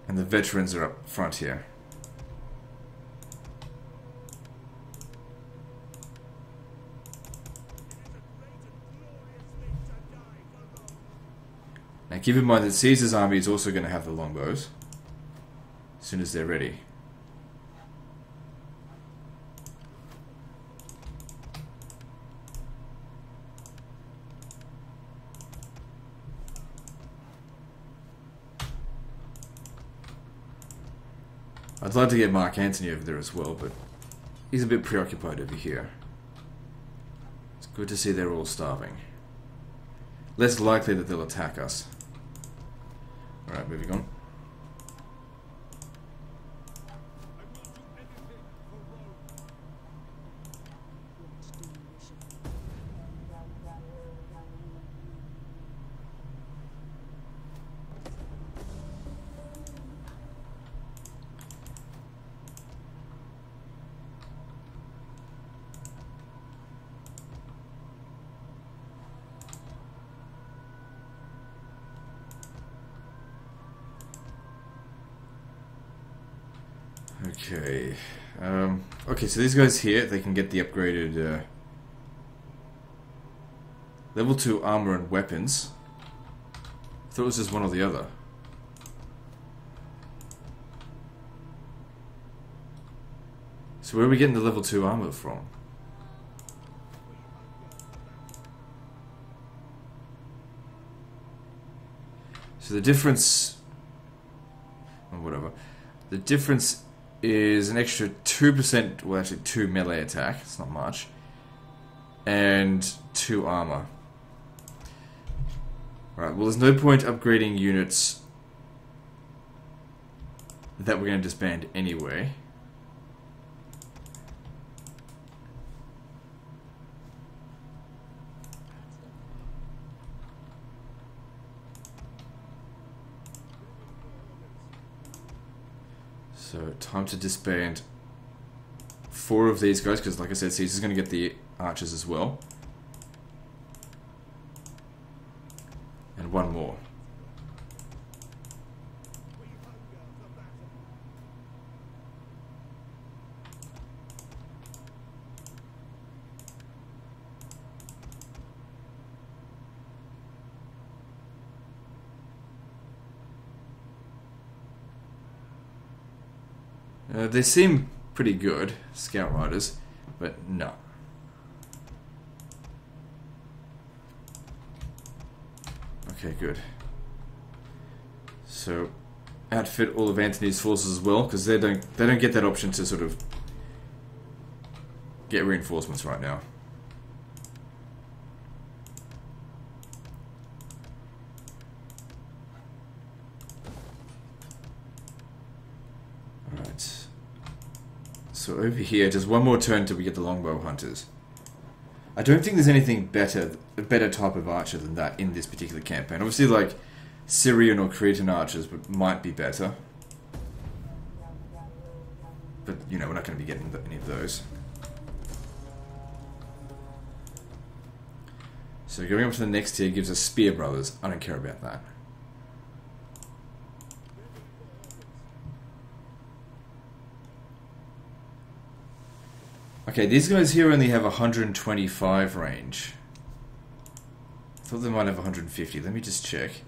and the veterans are up front here. Now keep in mind that Caesar's army is also going to have the longbows as soon as they're ready. I'd love to get Mark Antony over there as well, but he's a bit preoccupied over here. It's good to see they're all starving. Less likely that they'll attack us. Alright, moving on. Okay. Okay, so these guys here, they can get the upgraded level 2 armor and weapons. I thought it was just one or the other. So where are we getting the level 2 armor from? So the difference... or whatever. The difference is an extra 2%, well actually 2 melee attack, it's not much. and 2 armor. Right, well there's no point upgrading units that we're going to disband anyway. So, time to disband 4 of these guys, because like I said, Caesar's going to get the archers as well. And 1 more. They seem pretty good, Scout Riders, but no. Okay, good. So, outfit all of Antony's forces as well, because they don't get that option to sort of get reinforcements right now. Alright. So over here, just 1 more turn till we get the longbow hunters. I don't think there's anything better, a better type of archer than that in this particular campaign. Obviously, like Syrian or Cretan archers might be better, but you know we're not going to be getting any of those. So going up to the next tier gives us Spear Brothers. I don't care about that. Okay, these guys here only have 125 range. I thought they might have 150. Let me just check.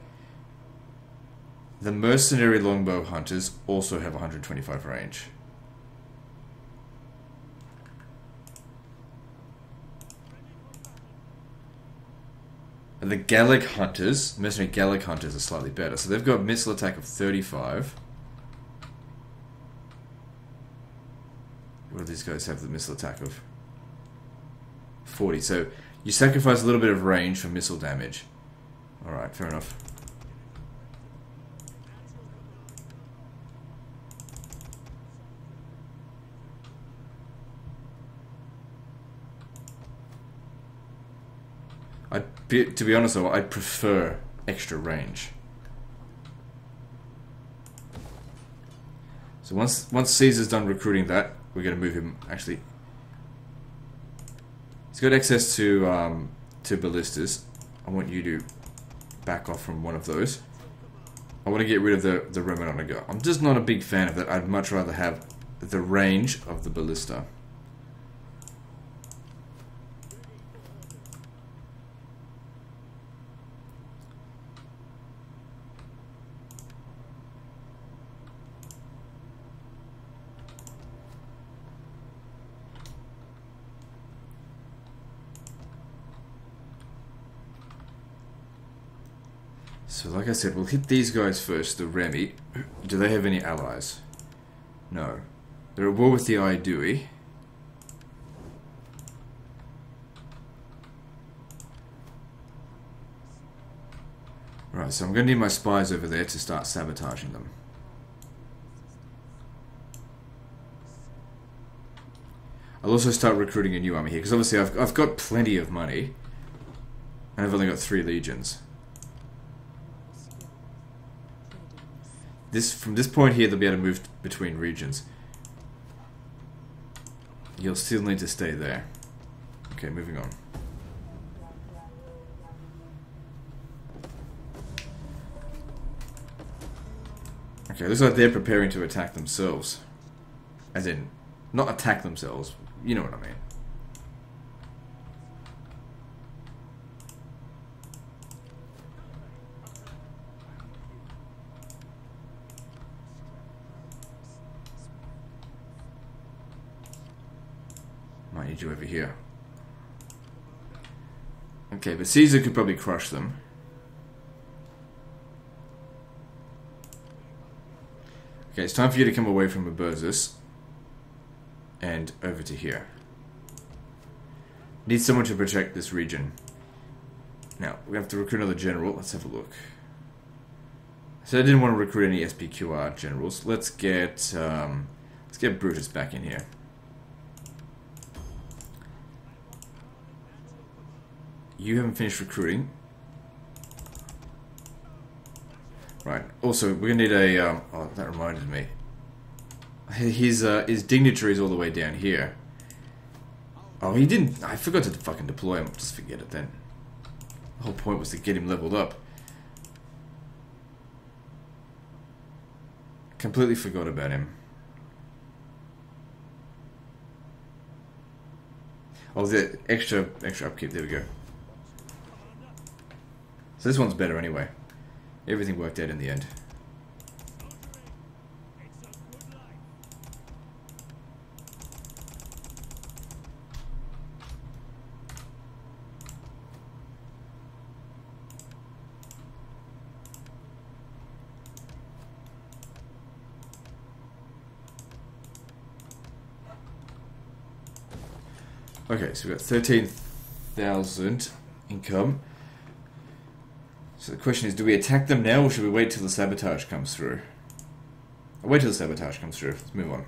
The mercenary longbow hunters also have 125 range. And the Gallic hunters, mercenary Gallic hunters, are slightly better. So they've got missile attack of 35. What do these guys have? The missile attack of 40. So you sacrifice a little bit of range for missile damage. Alright, fair enough. To be honest though, I prefer extra range. So once Caesar's done recruiting that, we're going to move him, actually. He's got access to ballistas. I want you to back off from one of those. I want to get rid of the Roman on a go. I'm just not a big fan of that. I'd much rather have the range of the ballista. So like I said, we'll hit these guys first, the Remi. Do they have any allies? No. They're at war with the Aedui. Right, so I'm going to need my spies over there to start sabotaging them. I'll also start recruiting a new army here, because obviously I've got plenty of money. And I've only got 3 legions. From this point here, they'll be able to move between regions. You'll still need to stay there. Okay, moving on. Okay, looks like they're preparing to attack themselves. As in, not attack themselves. You know what I mean. Might need you over here. Okay, but Caesar could probably crush them. Okay, it's time for you to come away from Aberzus and over to here. Need someone to protect this region. Now, we have to recruit another general. Let's have a look. So I didn't want to recruit any SPQR generals. Let's get Brutus back in here. You haven't finished recruiting. Right. Also, we're gonna need a. Oh, that reminded me. His dignitary is all the way down here. Oh, he didn't. I forgot to fucking deploy him. Just forget it then. The whole point was to get him leveled up. Completely forgot about him. Oh, the extra upkeep. There we go. So this one's better anyway. Everything worked out in the end. Okay, so we've got 13,000 income. So the question is, do we attack them now or should we wait till the sabotage comes through? I'll wait till the sabotage comes through. Let's move on.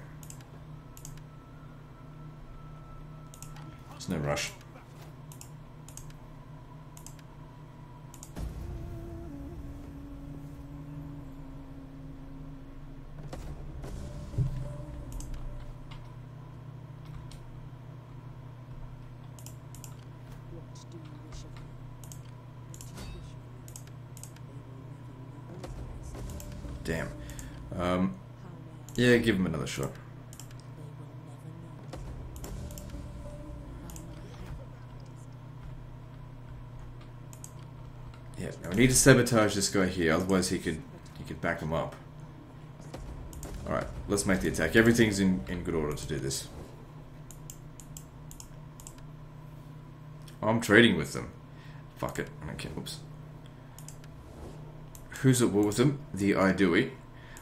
There's no rush. What do you wish of me? What do you wish of me? They will never know. Damn. How may I? Yeah, give him another shot. They will never know. By my hand. Yeah, now we need to sabotage this guy here, otherwise he could back him up. Alright, let's make the attack. Everything's in good order to do this. I'm trading with them. Fuck it. Okay, whoops. Who's at war with them? The Idui.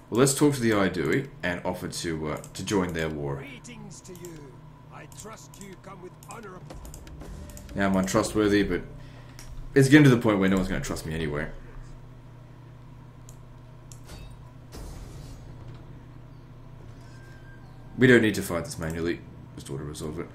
Well, let's talk to the Idui and offer to join their war. Greetings to you. I trust you come with honor. Now I'm untrustworthy, but it's getting to the point where no one's going to trust me anyway. We don't need to fight this manually. Just auto resolve it.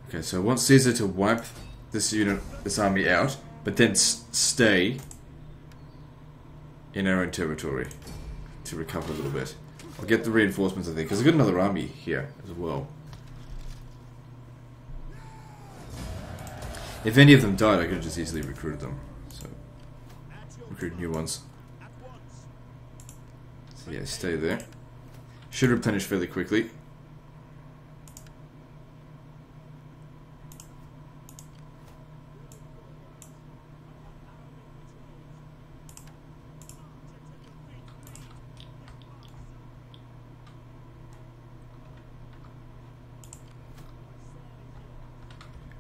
Okay, so I want Caesar to wipe this army out, but then stay in our own territory to recover a little bit. I'll get the reinforcements, I think, because I've got another army here as well. If any of them died, I could have just easily recruited them. So, recruit new ones. So yeah, stay there. Should replenish fairly quickly.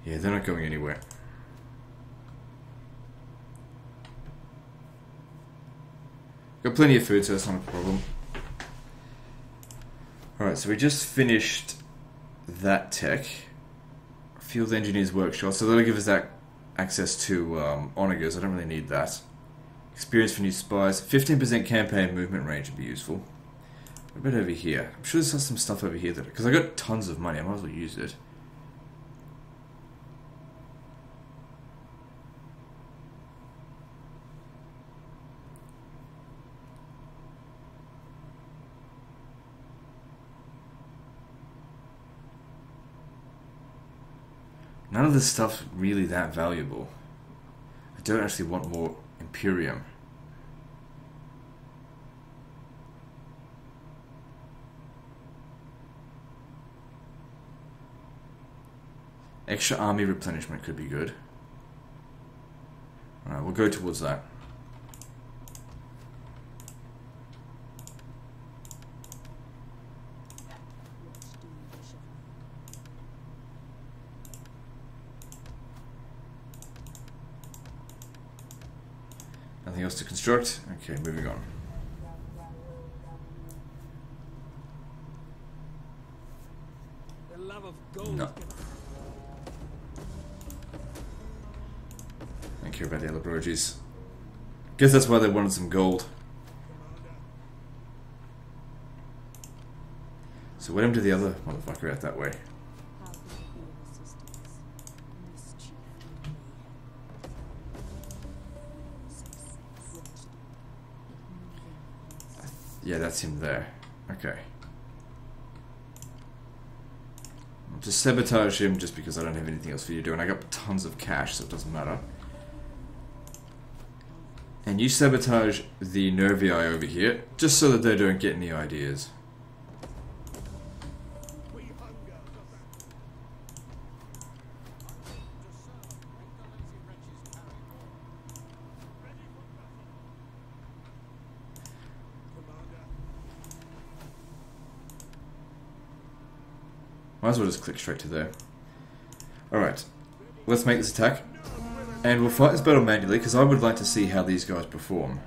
Yeah, they're not going anywhere. Got plenty of food, so that's not a problem. Alright, so we just finished that tech. Field Engineers Workshop, so that'll give us that access to onagers. I don't really need that. Experience for new spies. 15% campaign movement range would be useful. What about over here? I'm sure there's some stuff over here that... because I got tons of money, I might as well use it. None of this stuff's really that valuable. I don't actually want more Imperium. Extra army replenishment could be good. Alright, we'll go towards that. What do you wish of me? Nothing else to construct? Okay, moving on. The love of gold. No. Don't care about the other brogies. Guess that's why they wanted some gold. So what happened to the other motherfucker out that way? How can I be of assistance? Mischief and mayhem. Success. What to do? Moving things. Yeah, that's him there. Okay. I'll just sabotage him just because I don't have anything else for you to do, and I got tons of cash, so it doesn't matter. And you sabotage the Nervii over here, just so that they don't get any ideas. We hunger for battle. Commander, Might as well just click straight to there. Alright, let's make this attack. And we'll fight this battle manually, because I would like to see how these guys perform.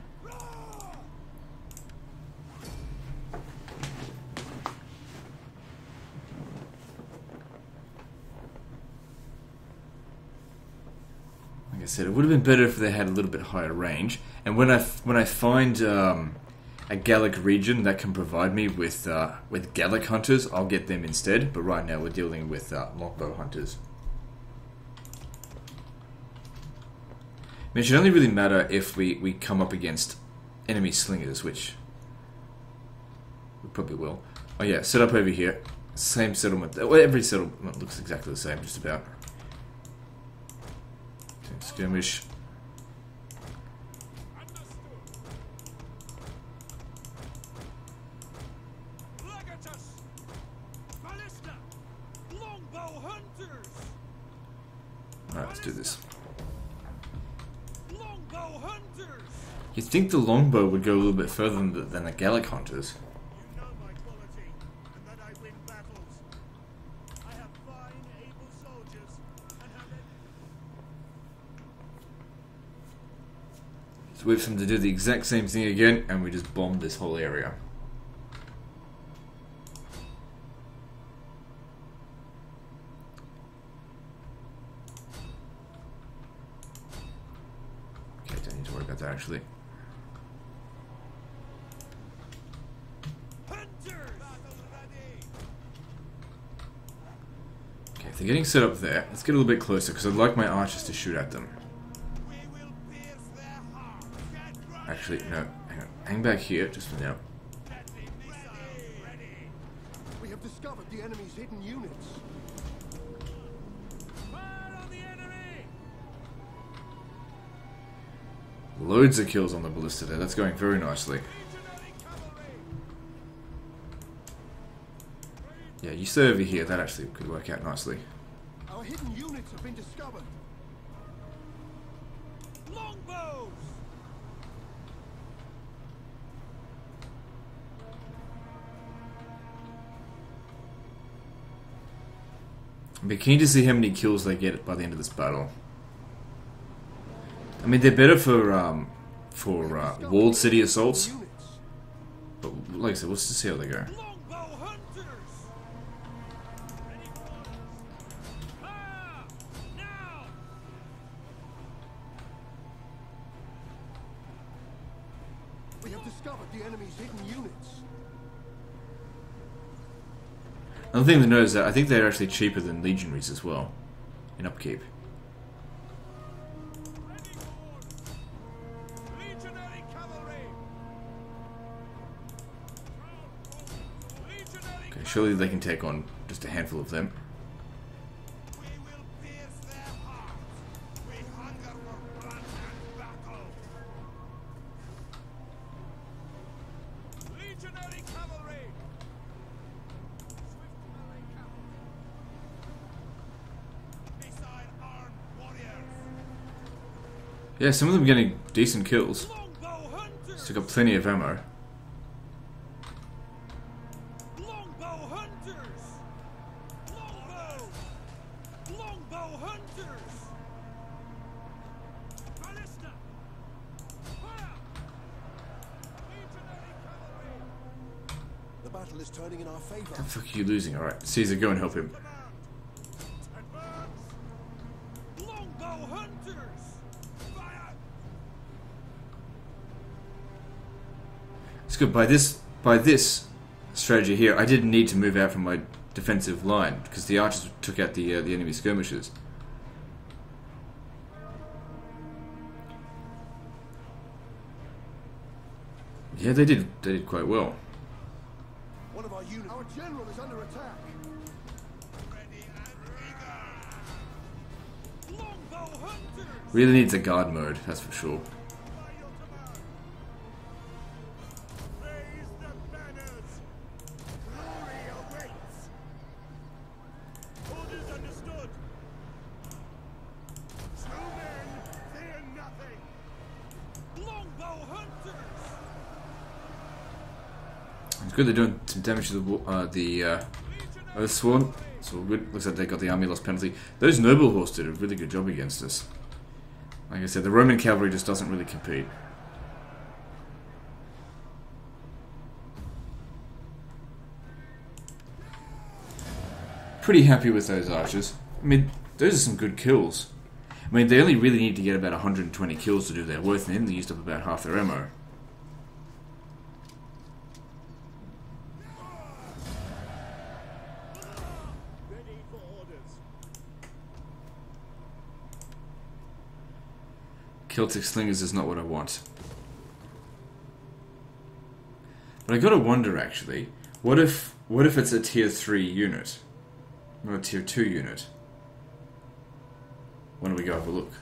Like I said, it would have been better if they had a little bit higher range. And when I find a Gallic region that can provide me with Gallic hunters, I'll get them instead. But right now we're dealing with longbow hunters. I mean, it should only really matter if we come up against enemy slingers, which we probably will. Oh yeah, set up over here. Same settlement. Well, every settlement looks exactly the same, just about. Skirmish. Legatus! Ballista! Longbow hunters! Alright, let's do this. Longbow hunters! You'd think the longbow would go a little bit further than the Gallic hunters. you know my quality, and that I win battles. I have fine, able soldiers, and have it. So wait for them to do the exact same thing again, and we just bomb this whole area. Okay, don't need to worry about that actually. Hunters! Battle ready! Okay, if they're getting set up there, let's get a little bit closer because I'd like my archers to shoot at them. We will pierce their hearts! Get ready! Actually, no, hang on. Hang back here just for now. Deadly missiles ready! We have discovered the enemy's hidden units. Fire on the enemy! Loads of kills on the ballista there. That's going very nicely. Legionary cavalry! Yeah, you stay over here. That actually could work out nicely. Our hidden units have been discovered. Longbows! I'd be keen to see how many kills they get by the end of this battle. I mean, they're better for walled city assaults, Units. but like I said, let's just see how they go. Longbow hunters! Ready for orders! Fire! Now! We have discovered the enemy's hidden units. Another thing to note is that I think they're actually cheaper than legionaries as well, in upkeep. Ready for orders! Legionary cavalry! Legionary Okay, surely they can take on just a handful of them. We will pierce their hearts! We hunger for blood and battle! Legionary cavalry! Swift melee cavalry! Missile armed warriors! Yeah, some of them getting decent kills. Longbow hunters! Still got plenty of ammo. Longbow hunters! Longbow! Longbow hunters! Ballista! Fire! battle is turning in our favor. What the fuck are you losing? Alright, Caesar, go and help him. Longbow hunters! Fire! It's good. By this strategy here, I didn't need to move out from my defensive line because the archers took out the enemy skirmishers. Yeah, they did quite well. One of our units. Our general is under attack. Ready and eager! Longbow hunters! Really needs a guard mode, that's for sure. By your command. Raise the banners. Glory awaits. Orders understood. True men fear nothing. Longbow hunters! It's good they're doing some damage to the Earthsworn. It's all good. Looks like they got the army loss penalty. Those noble horse did a really good job against us. Like I said, the Roman cavalry just doesn't really compete. Pretty happy with those archers. I mean, those are some good kills. I mean, they only really need to get about 120 kills to do their worth, and they used up about half their ammo. Ready for orders. Celtic slingers is not what I want. But I gotta wonder actually, what if it's a tier 3 unit? Or a tier 2 unit? Why don't we go have a look?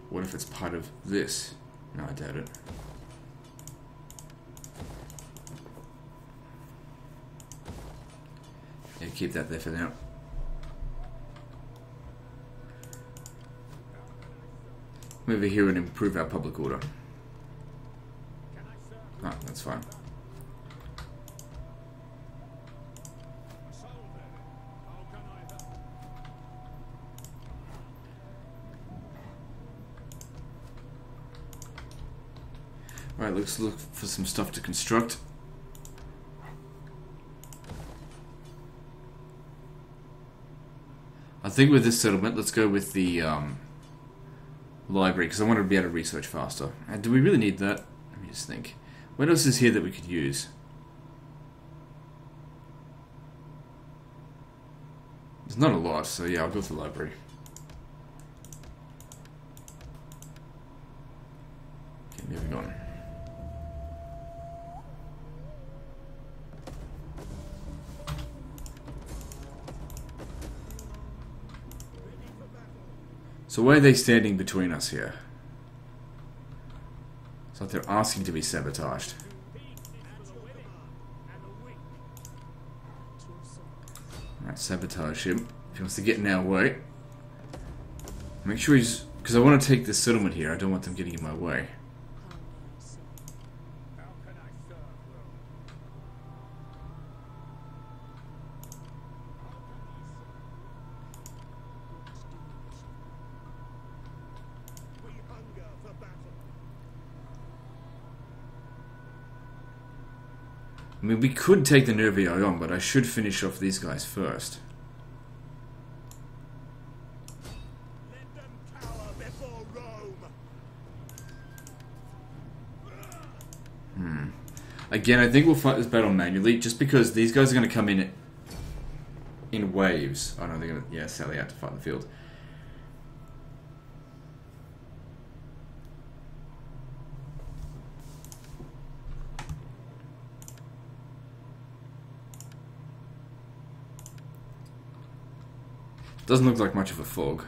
What if it's part of this? No, I doubt it. Yeah, keep that there for now. Move over here and improve our public order. Ah, that's fine. Alright, let's look for some stuff to construct. I think with this settlement, let's go with the library, because I want to be able to research faster. And do we really need that? Let me just think. What else is here that we could use? There's not a lot, so yeah, I'll go with the library. Okay, moving on. So why are they standing between us here? It's like they're asking to be sabotaged. Alright, sabotage him. If he wants to get in our way. Make sure he's... because I want to take this settlement here. I don't want them getting in my way. We hunger for battle. I mean, we could take the Nervii on, but I should finish off these guys first. Let them cower before Rome. Again, I think we'll fight this battle manually, just because these guys are going to come in waves. Oh no, they're going to, yeah, sally out to fight in the field. Doesn't look like much of a fog.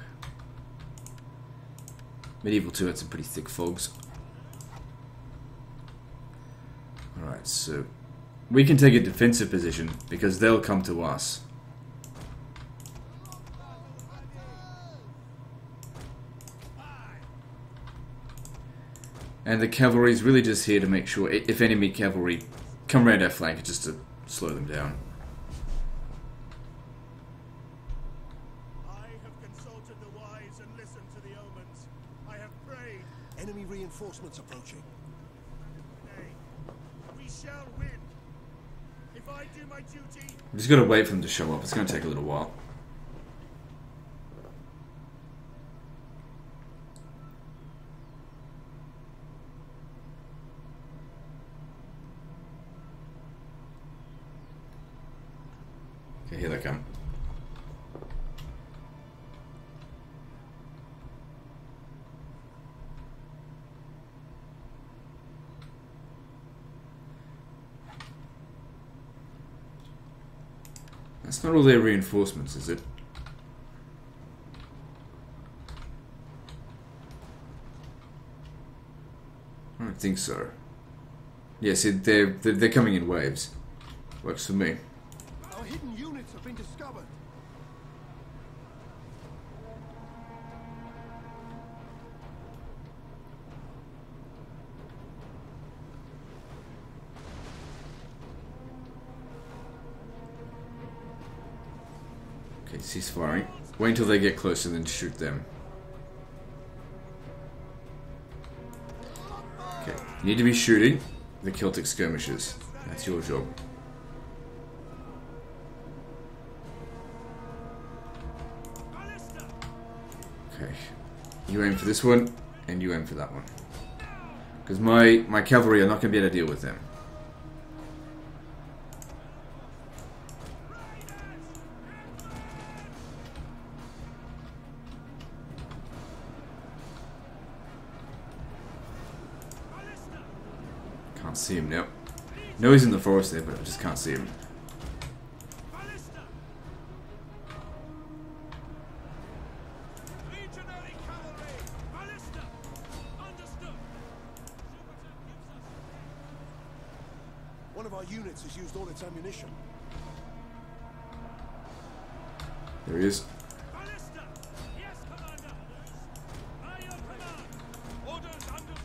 Medieval 2 had some pretty thick fogs. Alright, so we can take a defensive position because they'll come to us. And the cavalry is really just here to make sure if enemy cavalry come around our flank, just to slow them down. I have consulted the wise and listened to the omens. I have prayed. Enemy reinforcements approaching. Nay, shall win. If I do my duty, I'm just gonna wait for them to show up. It's gonna take a little while. Okay, here they come. That's not all their reinforcements, is it? I don't think so. Yes, they're coming in waves. Works for me. Our hidden units have been discovered. Okay, cease firing. Wait until they get closer, then shoot them. Okay, you need to be shooting the Celtic skirmishers. That's your job. Okay, you aim for this one, and you aim for that one. Because my cavalry are not going to be able to deal with them. Can't see him now. No, he's in the forest there, but I just can't see him. One of our units has used all its ammunition. There he is. yes, Commander. By your command. Orders understood.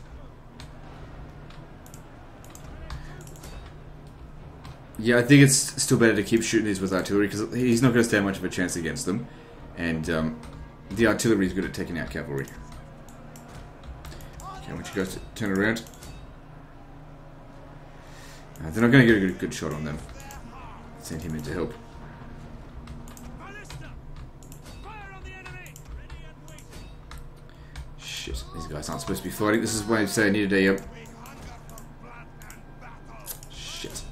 Yeah, I think it's still better to keep shooting these with artillery, because he's not going to stand much of a chance against them. And the artillery is good at taking out cavalry. Okay, I want you guys to turn around. They're not going to get a good shot on them. Send him in to help. Shit, these guys aren't supposed to be fighting. This is why I say I needed a... Shit.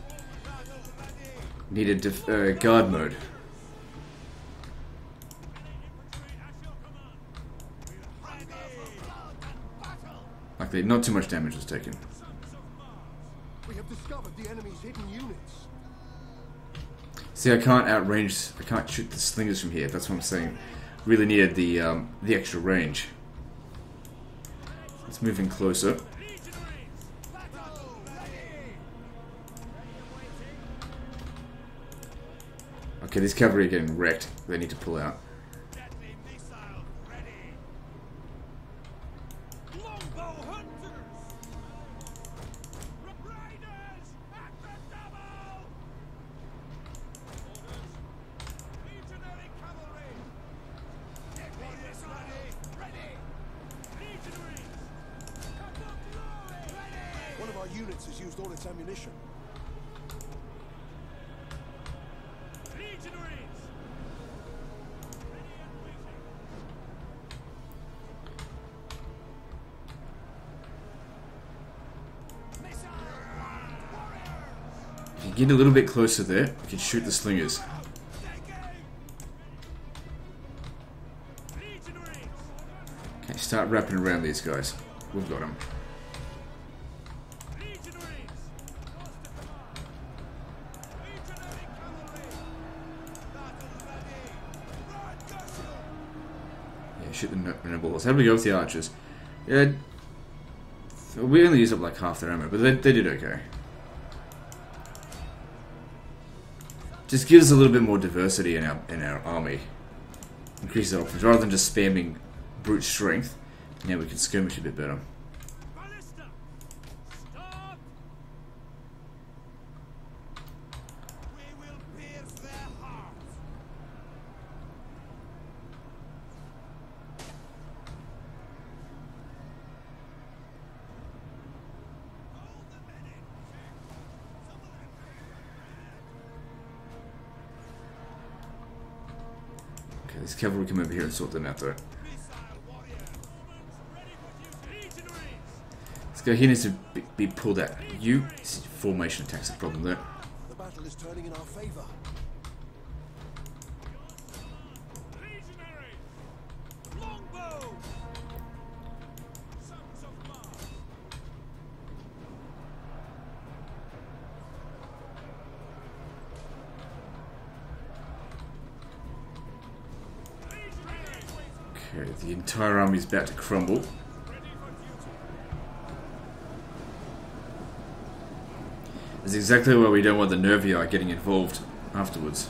Needed guard mode. Luckily, not too much damage was taken. We have discovered the enemy's hidden units. See, I can't outrange... I can't shoot the slingers from here. That's what I'm saying. Really needed the extra range. Let's move in closer. Okay, these cavalry are getting wrecked. They need to pull out. One of our units has used all its ammunition. If you get a little bit closer there, you can shoot the slingers. Okay, start wrapping around these guys. We've got them. Yeah, shoot the nobles. How do we go with the archers? Yeah, we only used up like half their ammo, but they did okay. Just gives us a little bit more diversity in our army. Increases our options. Rather than just spamming brute strength, now we can skirmish a bit better. Okay, this cavalry come over here and sort them out though. This guy here needs to be pulled out. You formation attacks the problem there. The battle is turning in our favor. Okay, the entire army is about to crumble. That's exactly why we don't want the Nervii getting involved afterwards.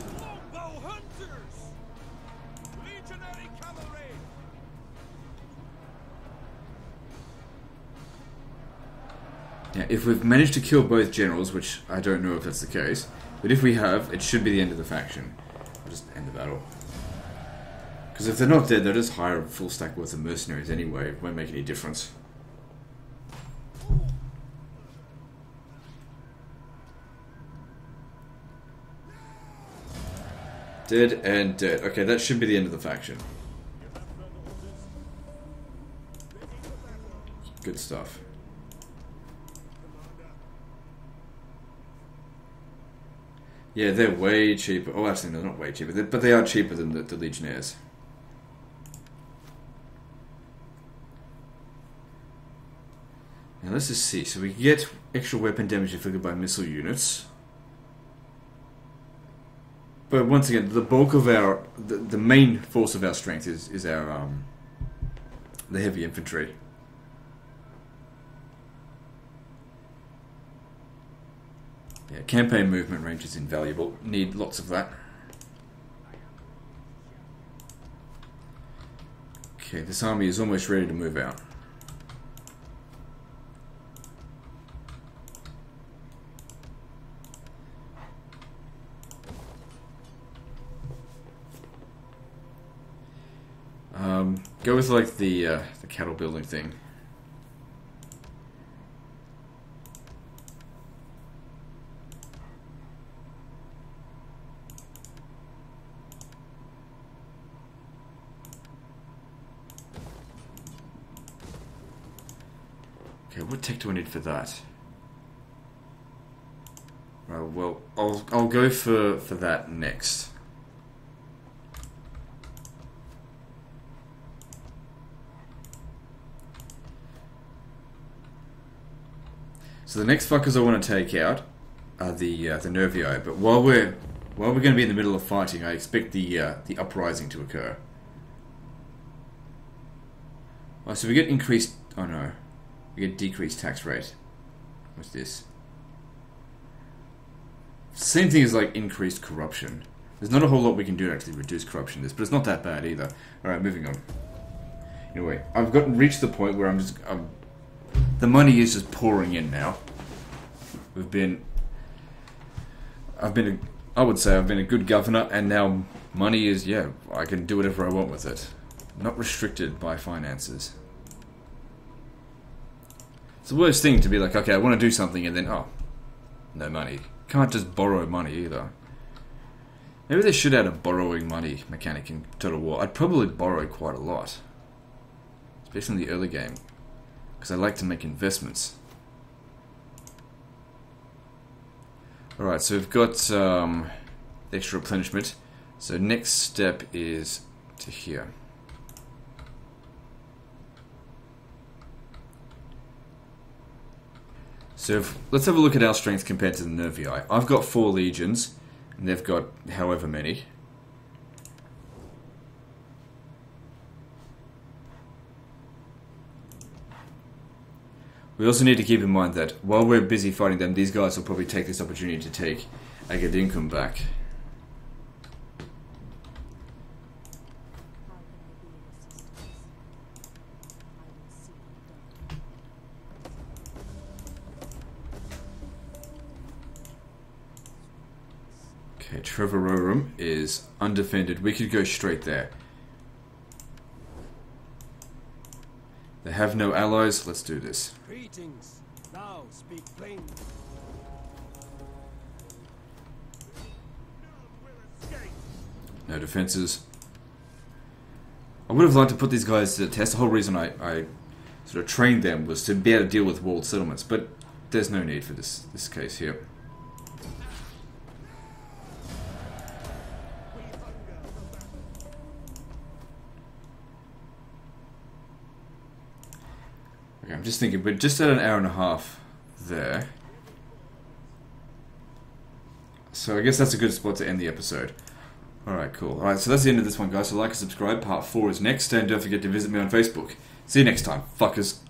Yeah, if we've managed to kill both generals, which I don't know if that's the case, but if we have, it should be the end of the faction. I'll just end the battle. Because if they're not dead, they'll just hire a full stack worth of mercenaries anyway. It won't make any difference. Dead and dead. Okay, that should be the end of the faction. Good stuff. Yeah, they're way cheaper. Oh, actually, no, not way cheaper. But they are cheaper than the Legionnaires. Now, let's just see. So we get extra weapon damage inflicted by missile units. But once again, the bulk of our... The main force of our strength is our... the heavy infantry. Yeah, campaign movement range is invaluable. Need lots of that. Okay, this army is almost ready to move out. Go with like the cattle building thing. Okay, what tech do I need for that? Well, I'll go for that next. So the next fuckers I want to take out are the Nervii. But while we're going to be in the middle of fighting, I expect the uprising to occur. Oh, so we get increased. Oh no, we get decreased tax rate. What's this? Same thing as like increased corruption. There's not a whole lot we can do to actually reduce corruption in this, but it's not that bad either. All right, moving on. Anyway, I've reached the point where the money is just pouring in now. I would say I've been a good governor, and now money is, yeah, I can do whatever I want with it. Not restricted by finances. It's the worst thing to be like, okay, I want to do something, and then, oh, no money. Can't just borrow money either. Maybe they should add a borrowing money mechanic in Total War. I'd probably borrow quite a lot. Especially in the early game. Because I like to make investments. Alright, so we've got extra replenishment. So next step is to here. So let's have a look at our strength compared to the Nervii. I've got 4 legions, and they've got however many. We also need to keep in mind that while we're busy fighting them, these guys will probably take this opportunity to take Agadincum back. Okay, Treverorum is undefended. We could go straight there. They have no allies. Let's do this. Greetings. Now speak plainly. No defenses. I would have liked to put these guys to the test. The whole reason I sort of trained them was to be able to deal with walled settlements, but there's no need for this case here. Okay, I'm just thinking, we're just at an hour and a half there. So I guess that's a good spot to end the episode. Alright, cool. Alright, so that's the end of this one, guys. So like and subscribe. Part 4 is next, and don't forget to visit me on Facebook. See you next time, fuckers.